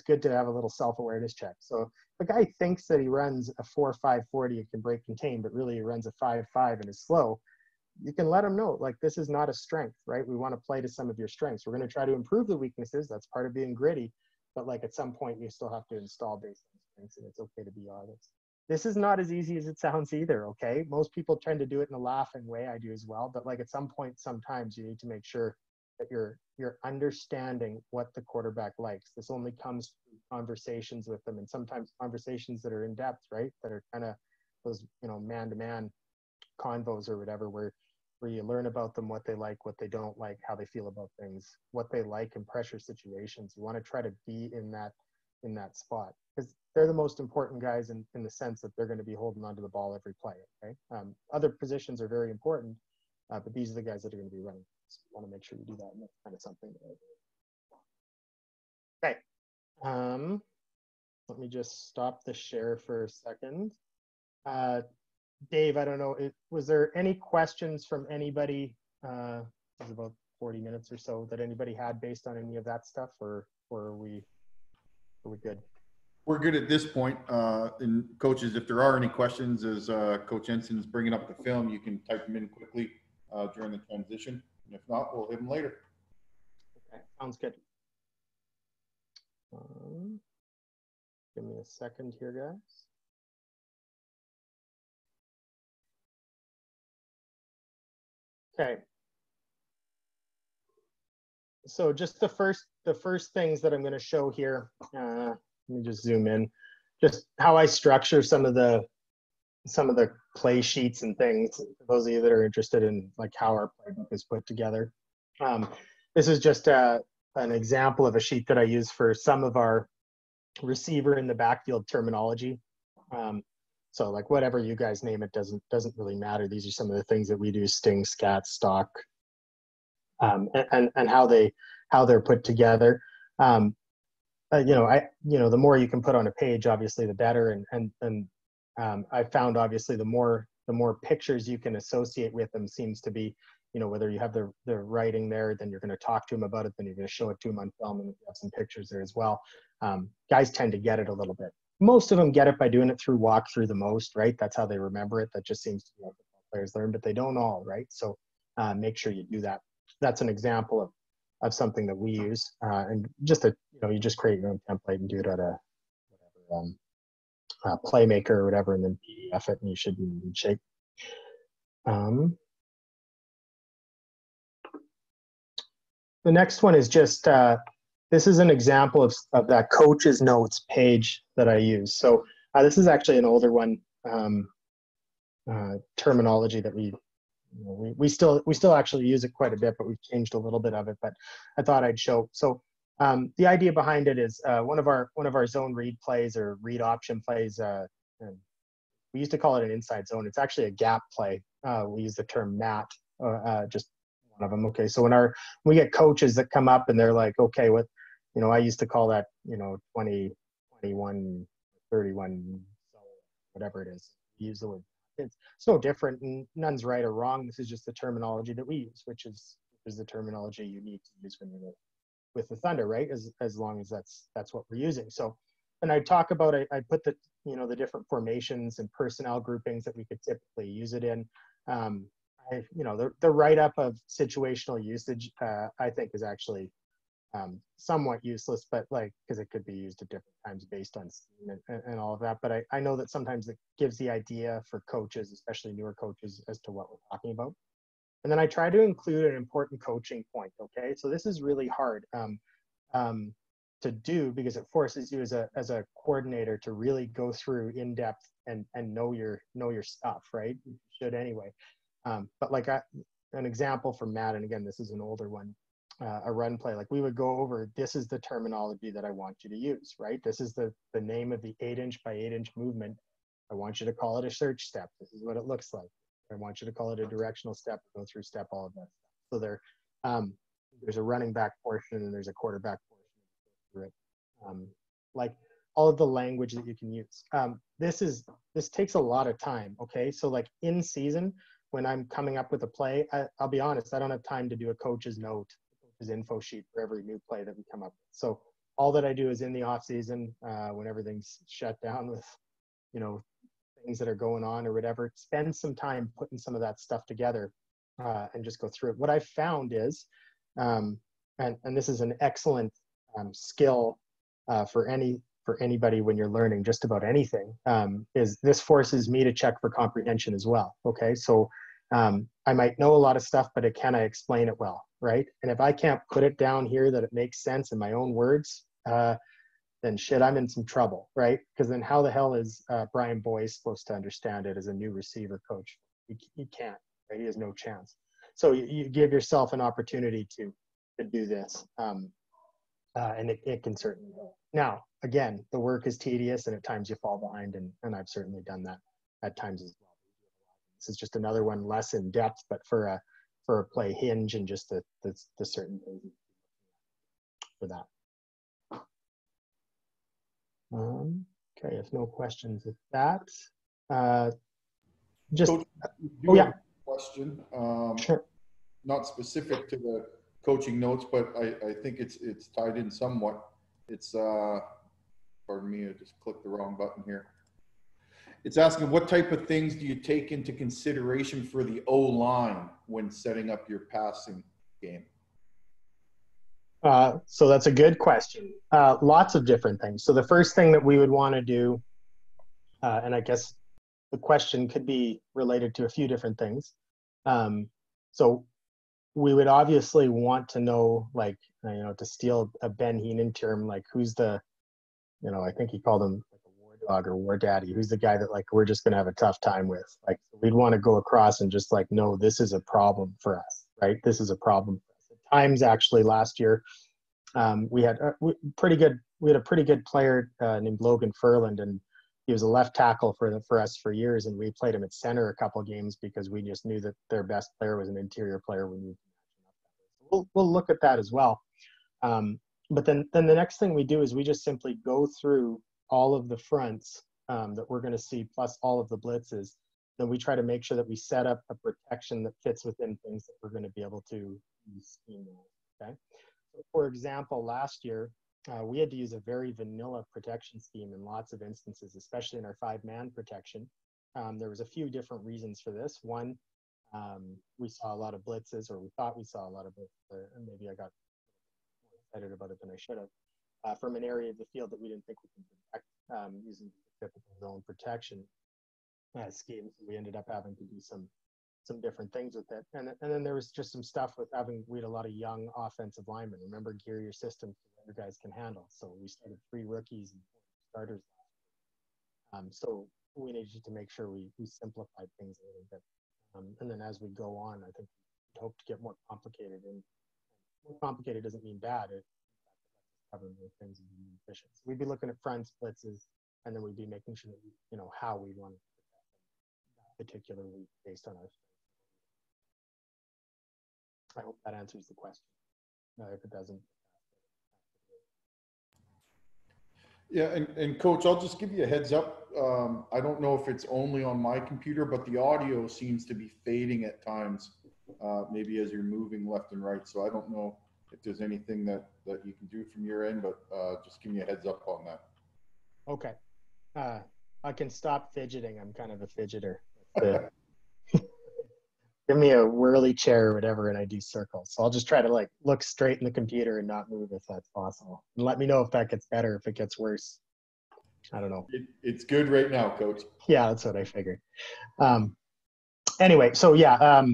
good to have a little self-awareness check. So if a guy thinks that he runs a 4.5 40, it can break contain, but really he runs a 5.5 and is slow, you can let him know, like, this is not a strength, right? We want to play to some of your strengths. We're going to try to improve the weaknesses. That's part of being gritty. But like, at some point, you still have to install based on strengths, and it's okay to be honest. This is not as easy as it sounds either, okay? Most people tend to do it in a laughing way. I do as well. But like, at some point, sometimes you need to make sure that you're understanding what the quarterback likes. This only comes through conversations with them, and sometimes conversations that are in depth, right? That are kind of those, man-to-man convos or whatever, where where you learn about them, what they like, what they don't like, how they feel about things, what they like in pressure situations. You want to try to be in that spot, because they're the most important guys in the sense that they're going to be holding onto the ball every play. Okay, other positions are very important, but these are the guys that are going to be running. So you want to make sure you do that, and that's kind of something that I do. Okay, let me just stop the share for a second. Dave, I don't know, was there any questions from anybody? It was about 40 minutes or so that anybody had based on any of that stuff, or are we good? We're good at this point. And coaches, if there are any questions, as Coach Endsin is bringing up the film, you can type them in quickly during the transition. And if not, we'll hit them later. Okay, sounds good. Give me a second here, guys. Okay. So just the first things that I'm going to show here. Let me just zoom in. Just how I structure some of the play sheets and things. For those of you that are interested in like how our playbook is put together. This is just an example of a sheet that I use for some of our receiver in the backfield terminology. So like whatever you guys name it doesn't really matter. These are some of the things that we do: sting, scat, stock, and how they're put together. The more you can put on a page, obviously the better. And I found obviously the more pictures you can associate with them seems to be, whether you have the writing there, then you're going to talk to them about it, then you're going to show it to them on film, and you have some pictures there as well. Guys tend to get it a little bit. Most of them get it by doing it through walkthrough the most, right? That's how they remember it. That just seems to be how players learn, but they don't all, right? So make sure you do that. That's an example of something that we use, and just you just create your own template and do it at a Playmaker or whatever, and then PDF it, and you should be in good shape. The next one is just, this is an example of that coach's notes page that I use. So this is actually an older one, terminology that we still actually use it quite a bit, but we've changed a little bit of it, but I thought I'd show. So the idea behind it is one of our zone read plays or read option plays. We used to call it an inside zone. It's actually a gap play. We use the term mat, just one of them. Okay, so when we get coaches that come up and they're like, okay, what, I used to call that, 20, 21, 31, whatever it is. Use the word. It's no different, and none's right or wrong. This is just the terminology that we use, which is the terminology you need to use when you're with the Thunder, right? As long as that's what we're using. So, and I talk about, I put the the different formations and personnel groupings that we could typically use it in. The write-up of situational usage, I think, is actually somewhat useless, but because it could be used at different times based on scheme and all of that. But I know that sometimes it gives the idea for coaches, especially newer coaches, as to what we're talking about. And then I try to include an important coaching point. Okay, so this is really hard to do, because it forces you as a coordinator to really go through in depth and know your stuff, right? You should anyway. But like an example from Matt, and again, this is an older one, a run play. Like we would go over, this is the terminology that I want you to use, right? This is the name of the 8-inch by 8-inch movement. I want you to call it a search step. This is what it looks like. I want you to call it a directional step, go through step, all of that stuff. So there's a running back portion and there's a quarterback portion through it. Like all of the language that you can use. This takes a lot of time, okay? So like in season, when I'm coming up with a play, I'll be honest, I don't have time to do a coach's note, coach's info sheet for every new play that we come up with. So all that I do is in the off season, when everything's shut down with, things that are going on or whatever, spend some time putting some of that stuff together and just go through it. What I've found is, and this is an excellent skill for anybody when you're learning just about anything, is this forces me to check for comprehension as well. Okay, so I might know a lot of stuff, but can I explain it well, right? And if I can't put it down here that it makes sense in my own words, then shit, I'm in some trouble, right? Because then how the hell is Brian Boyce supposed to understand it as a new receiver coach? He can't, right? He has no chance. So you give yourself an opportunity to do this. And it can certainly help. Now, again, the work is tedious and at times you fall behind, and I've certainly done that at times as well. This is just another one less in depth, but for a play hinge and just the certain things for that. Okay, if no questions with that, just, Coach, oh yeah. Question. Sure. Not specific to the coaching notes, but I think it's tied in somewhat. It's, pardon me, I just clicked the wrong button here. It's asking what type of things do you take into consideration for the O-line when setting up your passing game? So that's a good question. Lots of different things. So the first thing that we would want to do, and I guess the question could be related to a few different things. So we would obviously want to know, like, to steal a Ben Heenan term, like who's the, I think he called him like a war dog or war daddy. Who's the guy that like we're just gonna have a tough time with? Like we'd want to go across and just like, no, this is a problem for us, right? This is a problem for us. At times, actually, last year, we had a pretty good player named Logan Furland, and he was a left tackle for us for years, and we played him at center a couple of games because we just knew that their best player was an interior player. We'll look at that as well. But then the next thing we do is we just simply go through all of the fronts that we're going to see, plus all of the blitzes. Then we try to make sure that we set up a protection that fits within things that we're going to be able to use. Okay. So for example, last year, we had to use a very vanilla protection scheme in lots of instances, especially in our 5-man protection. There was a few different reasons for this. One, we saw a lot of blitzes, or we thought we saw a lot of blitzes, and maybe I got more excited about it than I should have, from an area of the field that we didn't think we could protect using typical zone protection schemes. We ended up having to do some different things with it. And then there was just some stuff with we had a lot of young offensive linemen. Remember, gear your system so that your guys can handle. So we started 3 rookies and 4 starters. So we needed to make sure we simplified things a little bit. And then as we go on, I think we hope to get more complicated. And more complicated doesn't mean bad. It covering more things and being efficient. So we'd be looking at front splitzes, and then we'd be making sure that how we want to protect them, particularly based on our strengths. I hope that answers the question. If it doesn't. Yeah, and Coach, I'll just give you a heads up. I don't know if it's only on my computer, but the audio seems to be fading at times, maybe as you're moving left and right. So I don't know if there's anything that you can do from your end, but just give me a heads up on that. Okay. I can stop fidgeting. I'm kind of a fidgeter. Give me a whirly chair or whatever, and I do circles. So I'll just try to like look straight in the computer and not move if that's possible. And let me know if that gets better, if it gets worse. I don't know. It's good right now, Coach. Yeah, that's what I figured. Anyway, so yeah,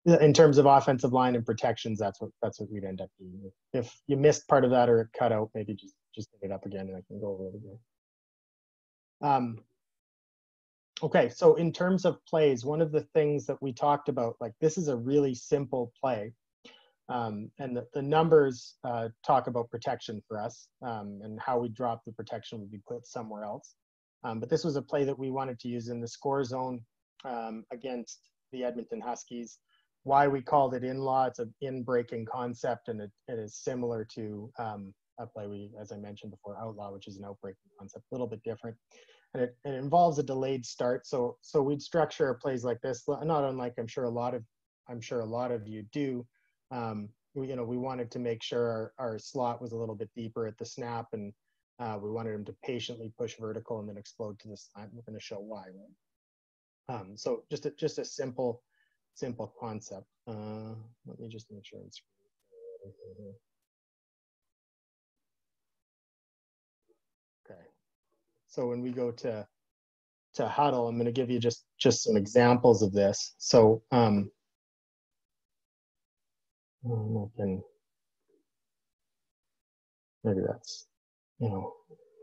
in terms of offensive line and protections, that's what we'd end up doing. If you missed part of that or it cut out, maybe just pick it up again and I can go over it again. Okay, so in terms of plays, one of the things that we talked about, like this is a really simple play. And the numbers talk about protection for us, and how we drop the protection would be put somewhere else. But this was a play that we wanted to use in the score zone against the Edmonton Huskies. Why we called it in-law, it's an in-breaking concept, and it is similar to a play as I mentioned before, outlaw, which is an out-breaking concept, a little bit different. And it involves a delayed start. So we'd structure plays like this, not unlike I'm sure a lot of you do. We wanted to make sure our slot was a little bit deeper at the snap, and we wanted him to patiently push vertical and then explode to the slant. We're going to show why, right? So just a simple concept. Let me just make sure it's okay. So when we go to huddle, I'm going to give you just some examples of this. So maybe that's, let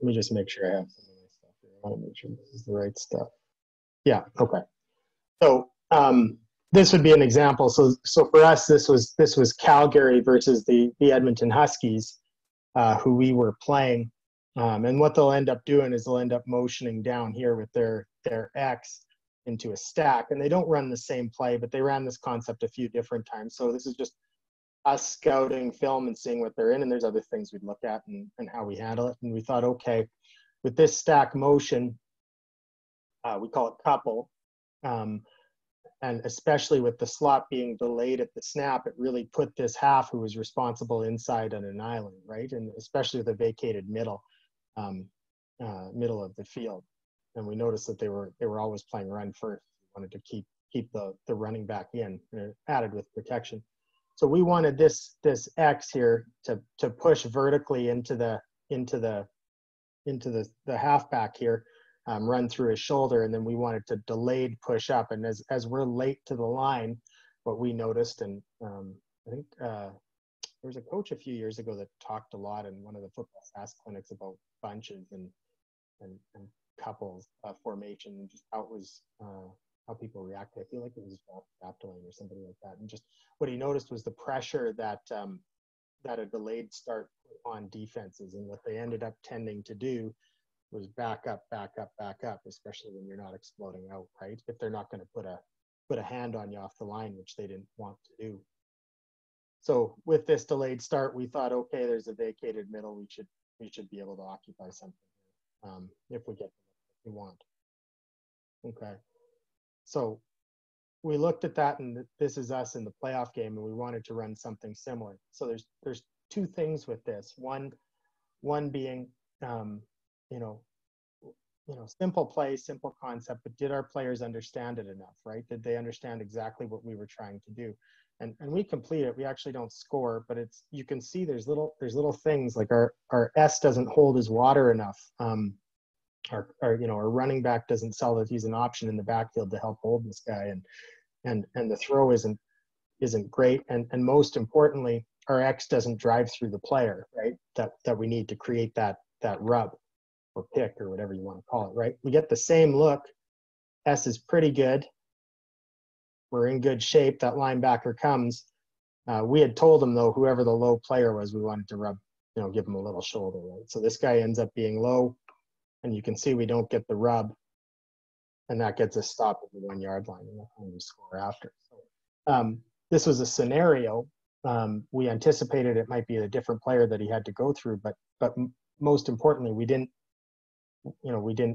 me just make sure I have some of my stuff here. I want to make sure this is the right stuff. Yeah, okay. So this would be an example. So for us, this was Calgary versus the Edmonton Huskies, who we were playing. And what they'll end up doing is they'll end up motioning down here with their X into a stack. And they don't run the same play, but they ran this concept a few different times. So this is just us scouting film and seeing what they're in. And there's other things we'd look at and how we handle it. And we thought, okay, with this stack motion, we call it couple. And especially with the slot being delayed at the snap, it really put this half who was responsible inside on an island, right? And especially with a vacated middle of the field. And we noticed that they were always playing run first. We wanted to keep the running back in, added with protection. So we wanted this X here to push vertically into the halfback here. Run through his shoulder, and then we wanted to delayed push up. And as we're late to the line, what we noticed, and I think there was a coach a few years ago that talked a lot in one of the football SaaS clinics about bunches and couples formation, and just how it was how people reacted. I feel like it was Aptoline or somebody like that. And just what he noticed was the pressure that a delayed start put on defenses, and what they ended up tending to do was back up, especially when you're not exploding out, right? If they're not going to put a hand on you off the line, which they didn't want to do. So with this delayed start, we thought, okay, there's a vacated middle. We should be able to occupy something if we get what we want. Okay. So we looked at that, and this is us in the playoff game, and we wanted to run something similar. So there's two things with this. One being, simple play, simple concept, but did our players understand it enough, right? Did they understand exactly what we were trying to do? And we complete it. We actually don't score, but you can see there's little things like our S doesn't hold his water enough. Our running back doesn't sell that he's an option in the backfield to help hold this guy, and the throw isn't great. And most importantly, our X doesn't drive through the player, right? That we need to create that rub or pick or whatever you want to call it, right? We get the same look. S is pretty good. We're in good shape. That linebacker comes. We had told him, though, whoever the low player was, we wanted to rub, give him a little shoulder, right? So this guy ends up being low, and you can see we don't get the rub, and that gets us stopped at the 1 yard line, and we score after. So this was a scenario. We anticipated it might be a different player that he had to go through, but most importantly, we didn't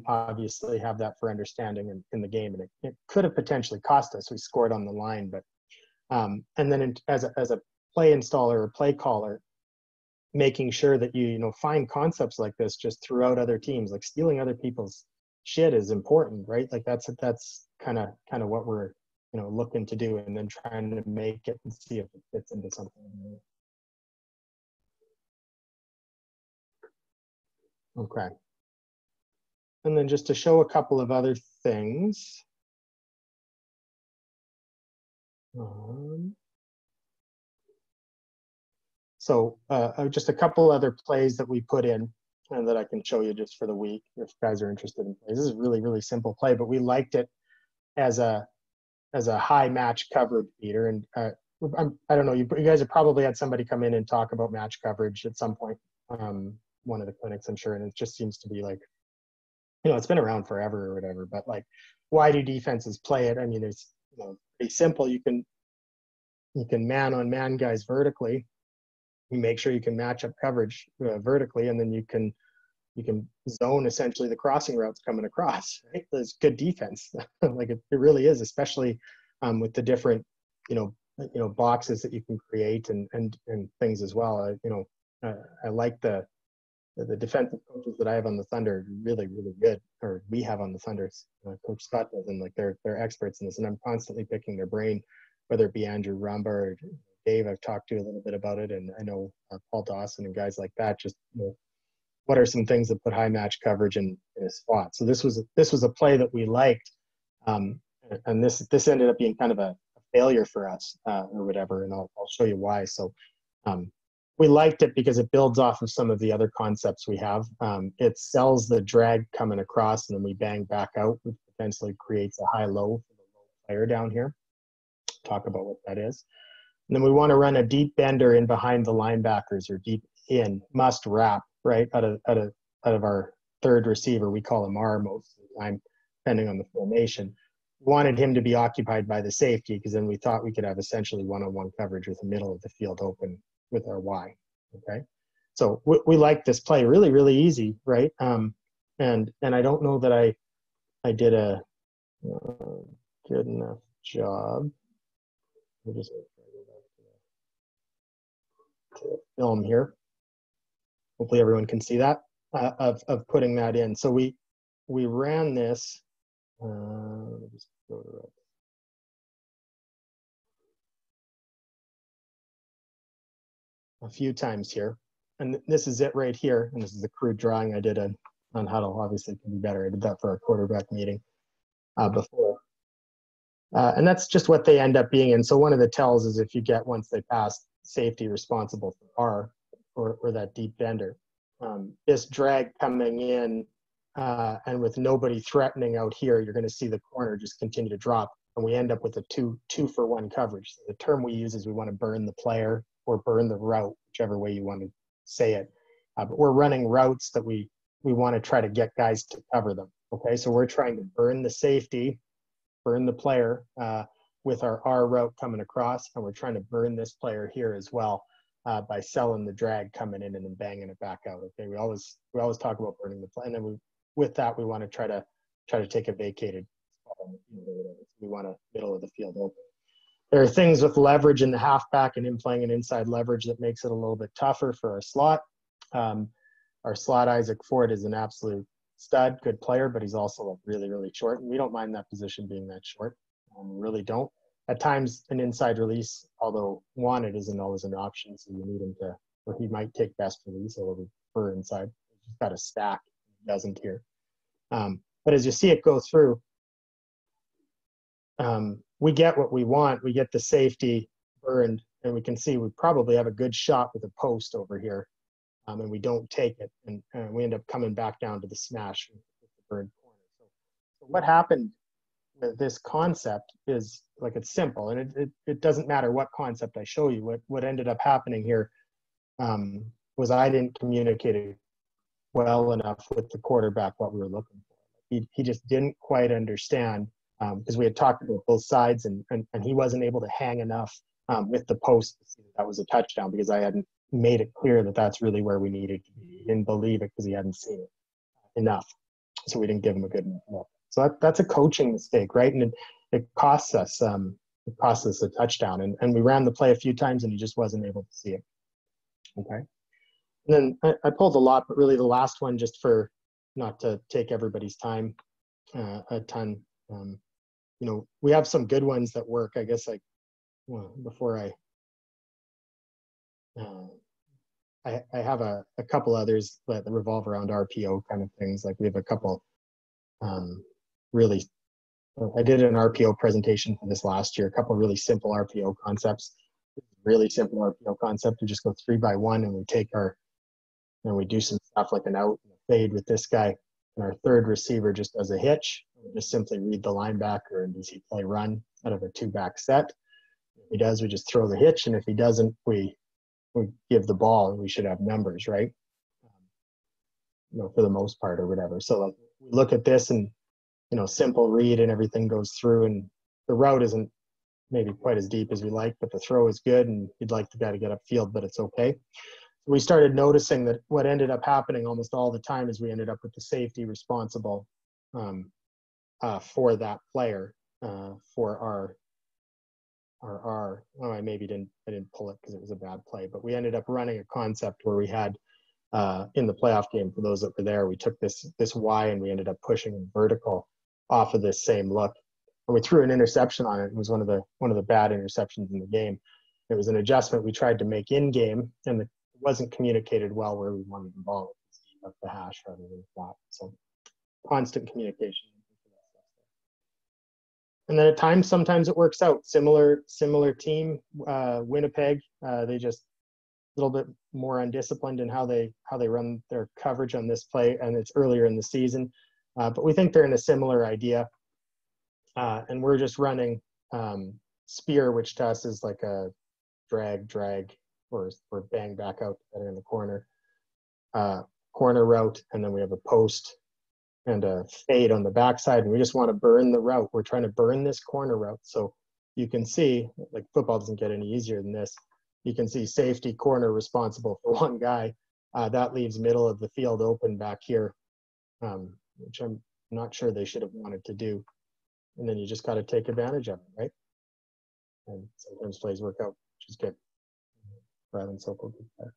obviously have that for understanding in the game, and it could have potentially cost us. We scored on the line, but and then as a play installer or play caller, making sure that you find concepts like this just throughout other teams, like stealing other people's shit is important, right? Like that's kind of what we're looking to do, and then trying to make it and see if it fits into something. Okay. And then just to show a couple of other things. So just a couple other plays that we put in and that I can show you just for the week if you guys are interested in plays. This is a really, really simple play, but we liked it as a high match coverage beater. And I don't know, you guys have probably had somebody come in and talk about match coverage at some point, one of the clinics, I'm sure, and it just seems to be like, it's been around forever or whatever, but like, why do defenses play it? I mean, it's pretty simple. You can man on man guys vertically. You make sure you can match up coverage vertically, and then you can zone essentially the crossing routes coming across. Right? There's good defense. Like it really is, especially with the different boxes that you can create and things as well. I like the defensive coaches that I have on the Thunder, really, really good, or we have on the Thunder. Coach Scott does, and like they're experts in this, and I'm constantly picking their brain, whether it be Andrew Rumba or Dave. I've talked to a little bit about it, and I know Paul Dawson and guys like that. Just what are some things that put high match coverage in a spot? So this was a play that we liked, and this ended up being kind of a failure for us or whatever, and I'll show you why. So. We liked it because it builds off of some of the other concepts we have. It sells the drag coming across, and then we bang back out, which potentially creates a high-low for the low player down here. talk about what that is. And then we want to run a deep bender in behind the linebackers, or deep in, must wrap, right, out of our third receiver. We call him R most of the time, depending on the formation. We wanted him to be occupied by the safety, because then we thought we could have essentially one-on-one coverage with the middle of the field open with our Y, okay? So we like this play, really, really easy, right? And I don't know that I did a good enough job. We'll just to film here. Hopefully everyone can see that, of putting that in. So we ran this. Let me just go to it. A few times here. And this is it right here. And this is a crude drawing I did on Huddle. Obviously it can be better. I did that for our quarterback meeting before. And that's just what they end up being. And so one of the tells is if you get, once they pass, safety responsible for R, or that deep bender. This drag coming in, and with nobody threatening out here, you're going to see the corner just continue to drop. And we end up with a two for one coverage. So the term we use is we want to burn the player or burn the route, whichever way you want to say it. But we're running routes that we want to try to get guys to cover them. Okay, so we're trying to burn the safety, burn the player with our R route coming across, and we're trying to burn this player here as well by selling the drag coming in and then banging it back out. Okay, we always talk about burning the play, and then with that we want to try to take a vacated spot. We want a middle of the field open. There are things with leverage in the halfback and him playing an inside leverage that makes it a little bit tougher for our slot. Our slot, Isaac Ford, is an absolute stud, good player, but he's also like really, really short. And we don't mind that position being that short. We really don't. At times, an inside release, although wanted, isn't always an option. So you need him to, or he might take best release, or we prefer inside. He's got a stack, he doesn't here. But as you see it go through, we get what we want. We get the safety burned, and we can see we probably have a good shot with a post over here, and we don't take it, and we end up coming back down to the smash with the burned corner. So what happened with this concept is, like, it's simple, and it doesn't matter what concept I show you. What ended up happening here was I didn't communicate it well enough with the quarterback what we were looking for. He just didn't quite understand. Because we had talked about both sides, and he wasn't able to hang enough with the post to see that was a touchdown, because I hadn't made it clear that that's really where we needed to be. He didn't believe it because he hadn't seen it enough. So we didn't give him a good enough look. So that's a coaching mistake, right? And it costs us a touchdown. And we ran the play a few times and he just wasn't able to see it. Okay. And then I pulled a lot, but really the last one, just for not to take everybody's time a ton. We have some good ones that work. I guess before I have a couple others that revolve around RPO kind of things. Like we have a couple I did an RPO presentation for this last year, a couple really simple RPO concepts. Really simple RPO concept. We just go 3 by 1 and we take we do some stuff like an out and a fade with this guy. And our third receiver just does a hitch. We just simply read the linebacker, and does he play run out of a 2-back set? If he does, we just throw the hitch. And if he doesn't, we give the ball, and we should have numbers, right? For the most part, or whatever. So like we look at this and, simple read and everything goes through, and the route isn't maybe quite as deep as we like, but the throw is good, and you'd like the guy to get upfield, but it's okay. We started noticing that what ended up happening almost all the time is we ended up with the safety responsible for that player, for our I didn't pull it because it was a bad play, but we ended up running a concept where we had in the playoff game, for those that were there, we took this Y and we ended up pushing him vertical off of this same look, and we threw an interception on it. It was one of the bad interceptions in the game. It was an adjustment we tried to make in game, and it wasn't communicated well where we wanted the ball up the hash rather than flat. So constant communication. And then at times, sometimes it works out. Similar team, Winnipeg. They just a little bit more undisciplined in how they run their coverage on this play, and it's earlier in the season. But we think they're in a similar idea, and we're just running spear, which to us is like a drag, or bang back out in the corner route, and then we have a post and a fade on the backside, and we just want to burn the route. We're trying to burn this corner route. So you can see, like, football doesn't get any easier than this. You can see safety, corner, responsible for one guy. That leaves middle of the field open back here, which I'm not sure they should have wanted to do. And then you just got to take advantage of it, right? And sometimes plays work out, which is good. Rather than so there.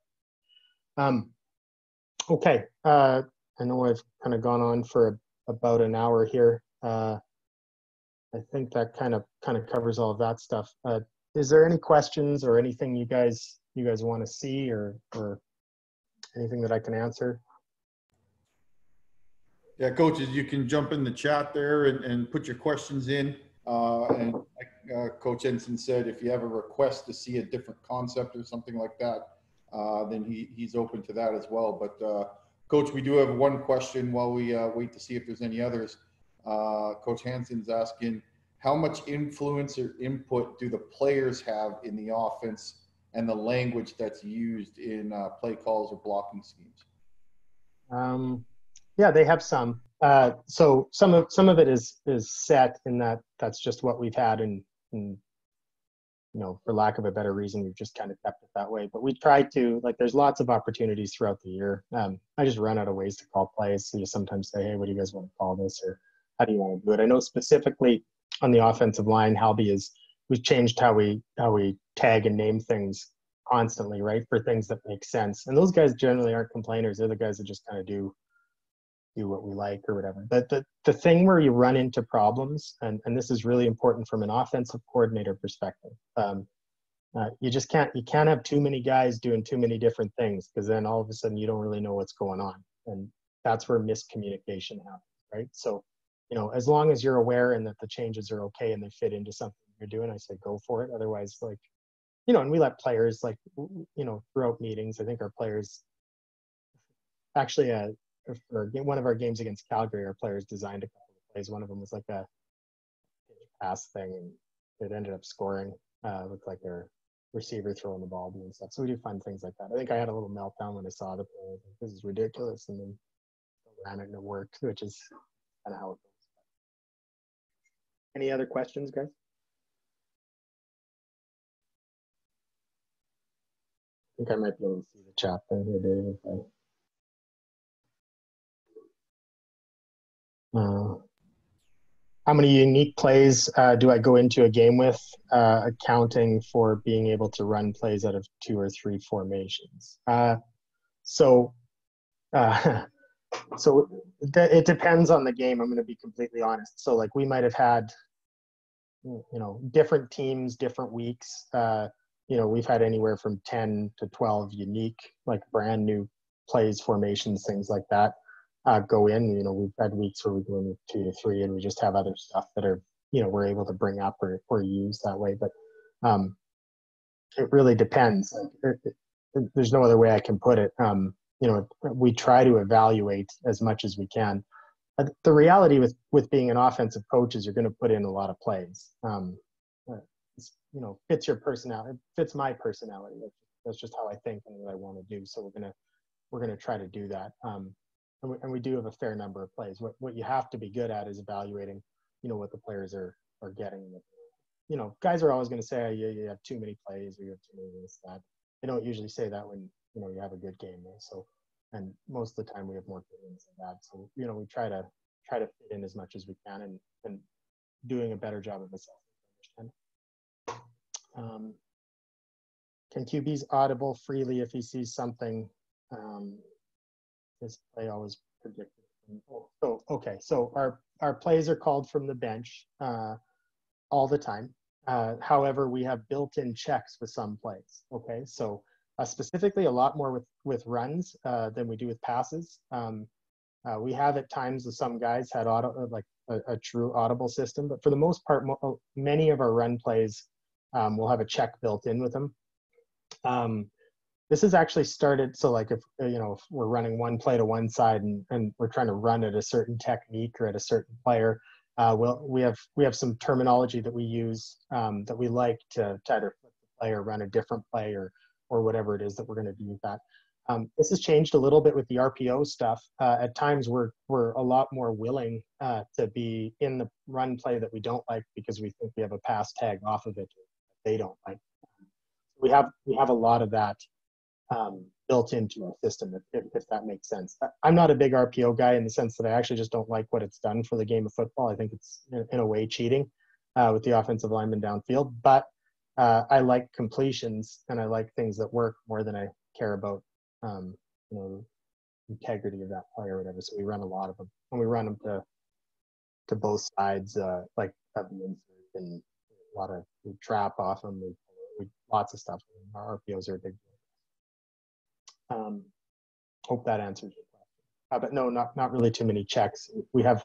Okay. I know I've kind of gone on for about an hour here. I think that kind of covers all of that stuff. Is there any questions or anything you guys want to see, or anything that I can answer? Yeah, coaches, you can jump in the chat there and put your questions in. And like Coach Endsin said, if you have a request to see a different concept or something like that, then he's open to that as well. But Coach, we do have one question while we wait to see if there's any others. Coach Hansen's asking, how much influence or input do the players have in the offense and the language that's used in play calls or blocking schemes? Yeah, they have some. So some of it is set in that's just what we've had, and for lack of a better reason, we've just kind of kept it that way. But we try to, like, there's lots of opportunities throughout the year. I just run out of ways to call plays. So you sometimes say, hey, what do you guys want to call this? Or how do you want to do it? I know specifically on the offensive line, we've changed how we tag and name things constantly, right? For things that make sense. And those guys generally aren't complainers. They're the guys that just kind of do what we like or whatever. But the thing where you run into problems, and this is really important from an offensive coordinator perspective, you can't have too many guys doing too many different things, because then all of a sudden you don't really know what's going on, and that's where miscommunication happens, right? So as long as you're aware and that the changes are okay and they fit into something you're doing, I say go for it. Otherwise, like, and we let players, like, throughout meetings, I think our players actually for one of our games against Calgary, our players designed a couple of plays. One of them was like a pass thing, and it ended up scoring. Looked like their receiver throwing the ball, doing stuff. So we do fun things like that. I think I had a little meltdown when I saw the play. This is ridiculous, and then ran it and it worked, which is kind of how it goes. Any other questions, guys? I think I might be able to see the chat thing here, Dave. How many unique plays do I go into a game with, accounting for being able to run plays out of 2 or 3 formations? So it depends on the game. I'm going to be completely honest. So, like, we might have had, different teams, different weeks. We've had anywhere from 10 to 12 unique, like, brand new plays, formations, things like that. Go in. We've had weeks where we go in with 2 to 3, and we just have other stuff that are, we're able to bring up or use that way. But it really depends. Like, there's no other way I can put it. We try to evaluate as much as we can. The reality with being an offensive coach is you're going to put in a lot of plays. Fits your personality. It fits my personality. That's just how I think and what I want to do. So we're gonna try to do that. And we do have a fair number of plays. What you have to be good at is evaluating, what the players are getting. Guys are always going to say, you have too many plays, or you have too many this, that. They don't usually say that when, you have a good game there. So, and most of the time we have more games than that. So, we try to fit in as much as we can, and doing a better job of assessing. Can QBs audible freely if he sees something? His play always predicted. So okay, so our plays are called from the bench all the time. However, we have built-in checks with some plays. Okay, so specifically a lot more with runs than we do with passes. We have at times with some guys had a true audible system, but for the most part, many of our run plays will have a check built in with them. This has actually started, so like if we're running one play to one side and we're trying to run at a certain technique or at a certain player, we have some terminology that we use that we like to either flip the play or run a different play or whatever it is that we're going to do with that. This has changed a little bit with the RPO stuff. At times we're a lot more willing to be in the run play that we don't like because we think we have a pass tag off of it that they don't like. We have a lot of that built into our system, if that makes sense. I'm not a big RPO guy in the sense that I actually just don't like what it's done for the game of football. I think it's in a way cheating with the offensive lineman downfield, but I like completions and I like things that work more than I care about integrity of that play or whatever. So we run a lot of them, and we run them to both sides, like of the insert, and a lot of we trap off them. We lots of stuff. Our RPOs are a big deal. Hope that answers your question. But no, not really too many checks. We have,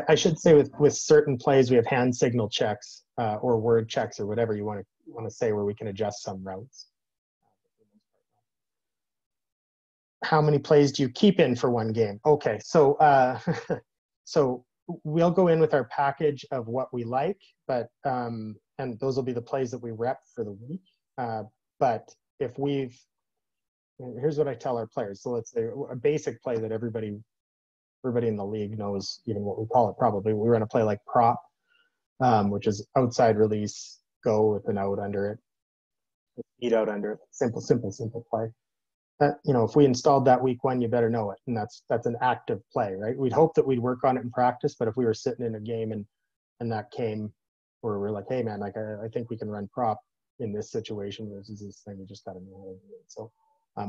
I should say, with certain plays, we have hand signal checks or word checks or whatever you want to say, where we can adjust some routes. How many plays do you keep in for one game? Okay, so so we'll go in with our package of what we like, but and those will be the plays that we rep for the week. But if here's what I tell our players. So let's say a basic play that everybody in the league knows, even what we call it probably. We run a play like prop, which is outside release, go with an out under it, eat out under it. Simple play. If we installed that week 1, you better know it. And that's an active play, right? We'd hope that we'd work on it in practice, but if we were sitting in a game and that came where we're like, hey man, like I think we can run prop in this situation, versus this thing, we just got to know how to do it. So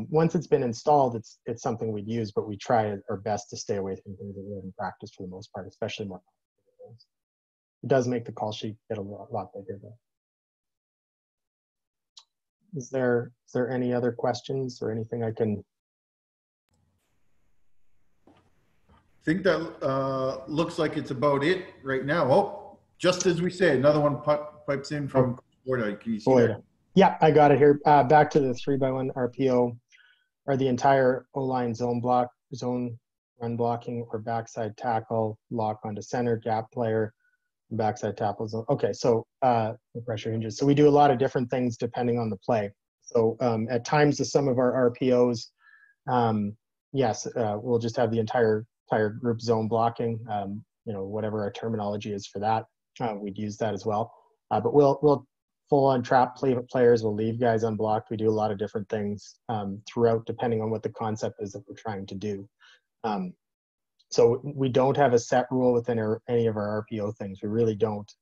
once it's been installed, it's something we'd use, but we try our best to stay away from things that we have in practice for the most part, especially more. It does make the call sheet get a lot bigger though. Is there any other questions or anything I can? I think that looks like it's about it right now. Oh, just as we say, another one pipes in from Florida. Can you see that? Yeah, I got it here. Back to the 3x1 RPO, or the entire O-line zone run blocking, or backside tackle, lock onto center, gap player, backside tackle zone. Okay, so the pressure hinges. So we do a lot of different things depending on the play. So at times, some of our RPOs, yes, we'll just have the entire group zone blocking. Whatever our terminology is for that, we'd use that as well. But we'll full on trap players. We'll leave guys unblocked. We do a lot of different things throughout, depending on what the concept is that we're trying to do. So we don't have a set rule within any of our RPO things. We really don't.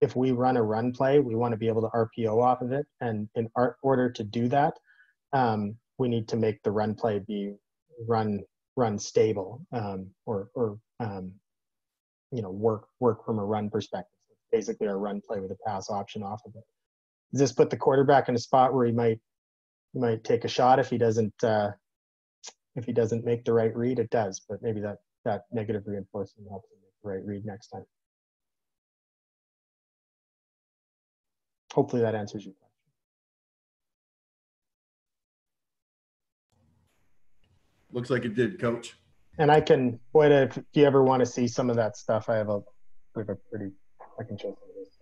If we run a run play, we want to be able to RPO off of it. And in order to do that, we need to make the run play be run stable, or work from a run perspective. Basically our run play with a pass option off of it. Does this put the quarterback in a spot where he might take a shot if he doesn't make the right read? It does, but maybe that negative reinforcement helps him make the right read next time. Hopefully that answers your question. Looks like it did, Coach. And I can, if you ever want to see some of that stuff, I can show some of those things.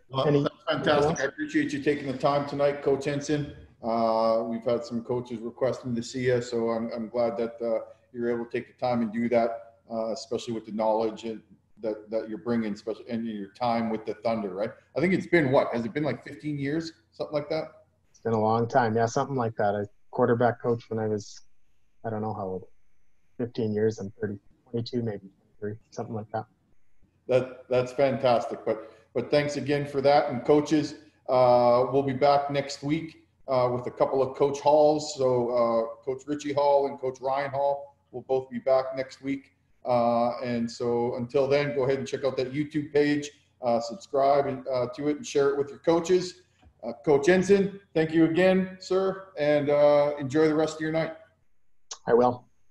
Well, that's fantastic. I appreciate you taking the time tonight, Coach Endsin. We've had some coaches requesting to see you, so I'm glad that you're able to take the time and do that, especially with the knowledge that you're bringing, especially and your time with the Thunder, right? I think it's been what? Has it been like 15 years, something like that? It's been a long time, yeah, something like that. I quarterback coach when I was, I don't know how old, 15 years. I'm 22, maybe 23, something like that. That's fantastic. But thanks again for that. And coaches, we'll be back next week with a couple of Coach Halls. So Coach Richie Hall and Coach Ryan Hall will both be back next week. And so until then, go ahead and check out that YouTube page, subscribe to it and share it with your coaches. Coach Endsin, thank you again, sir, and enjoy the rest of your night. I will.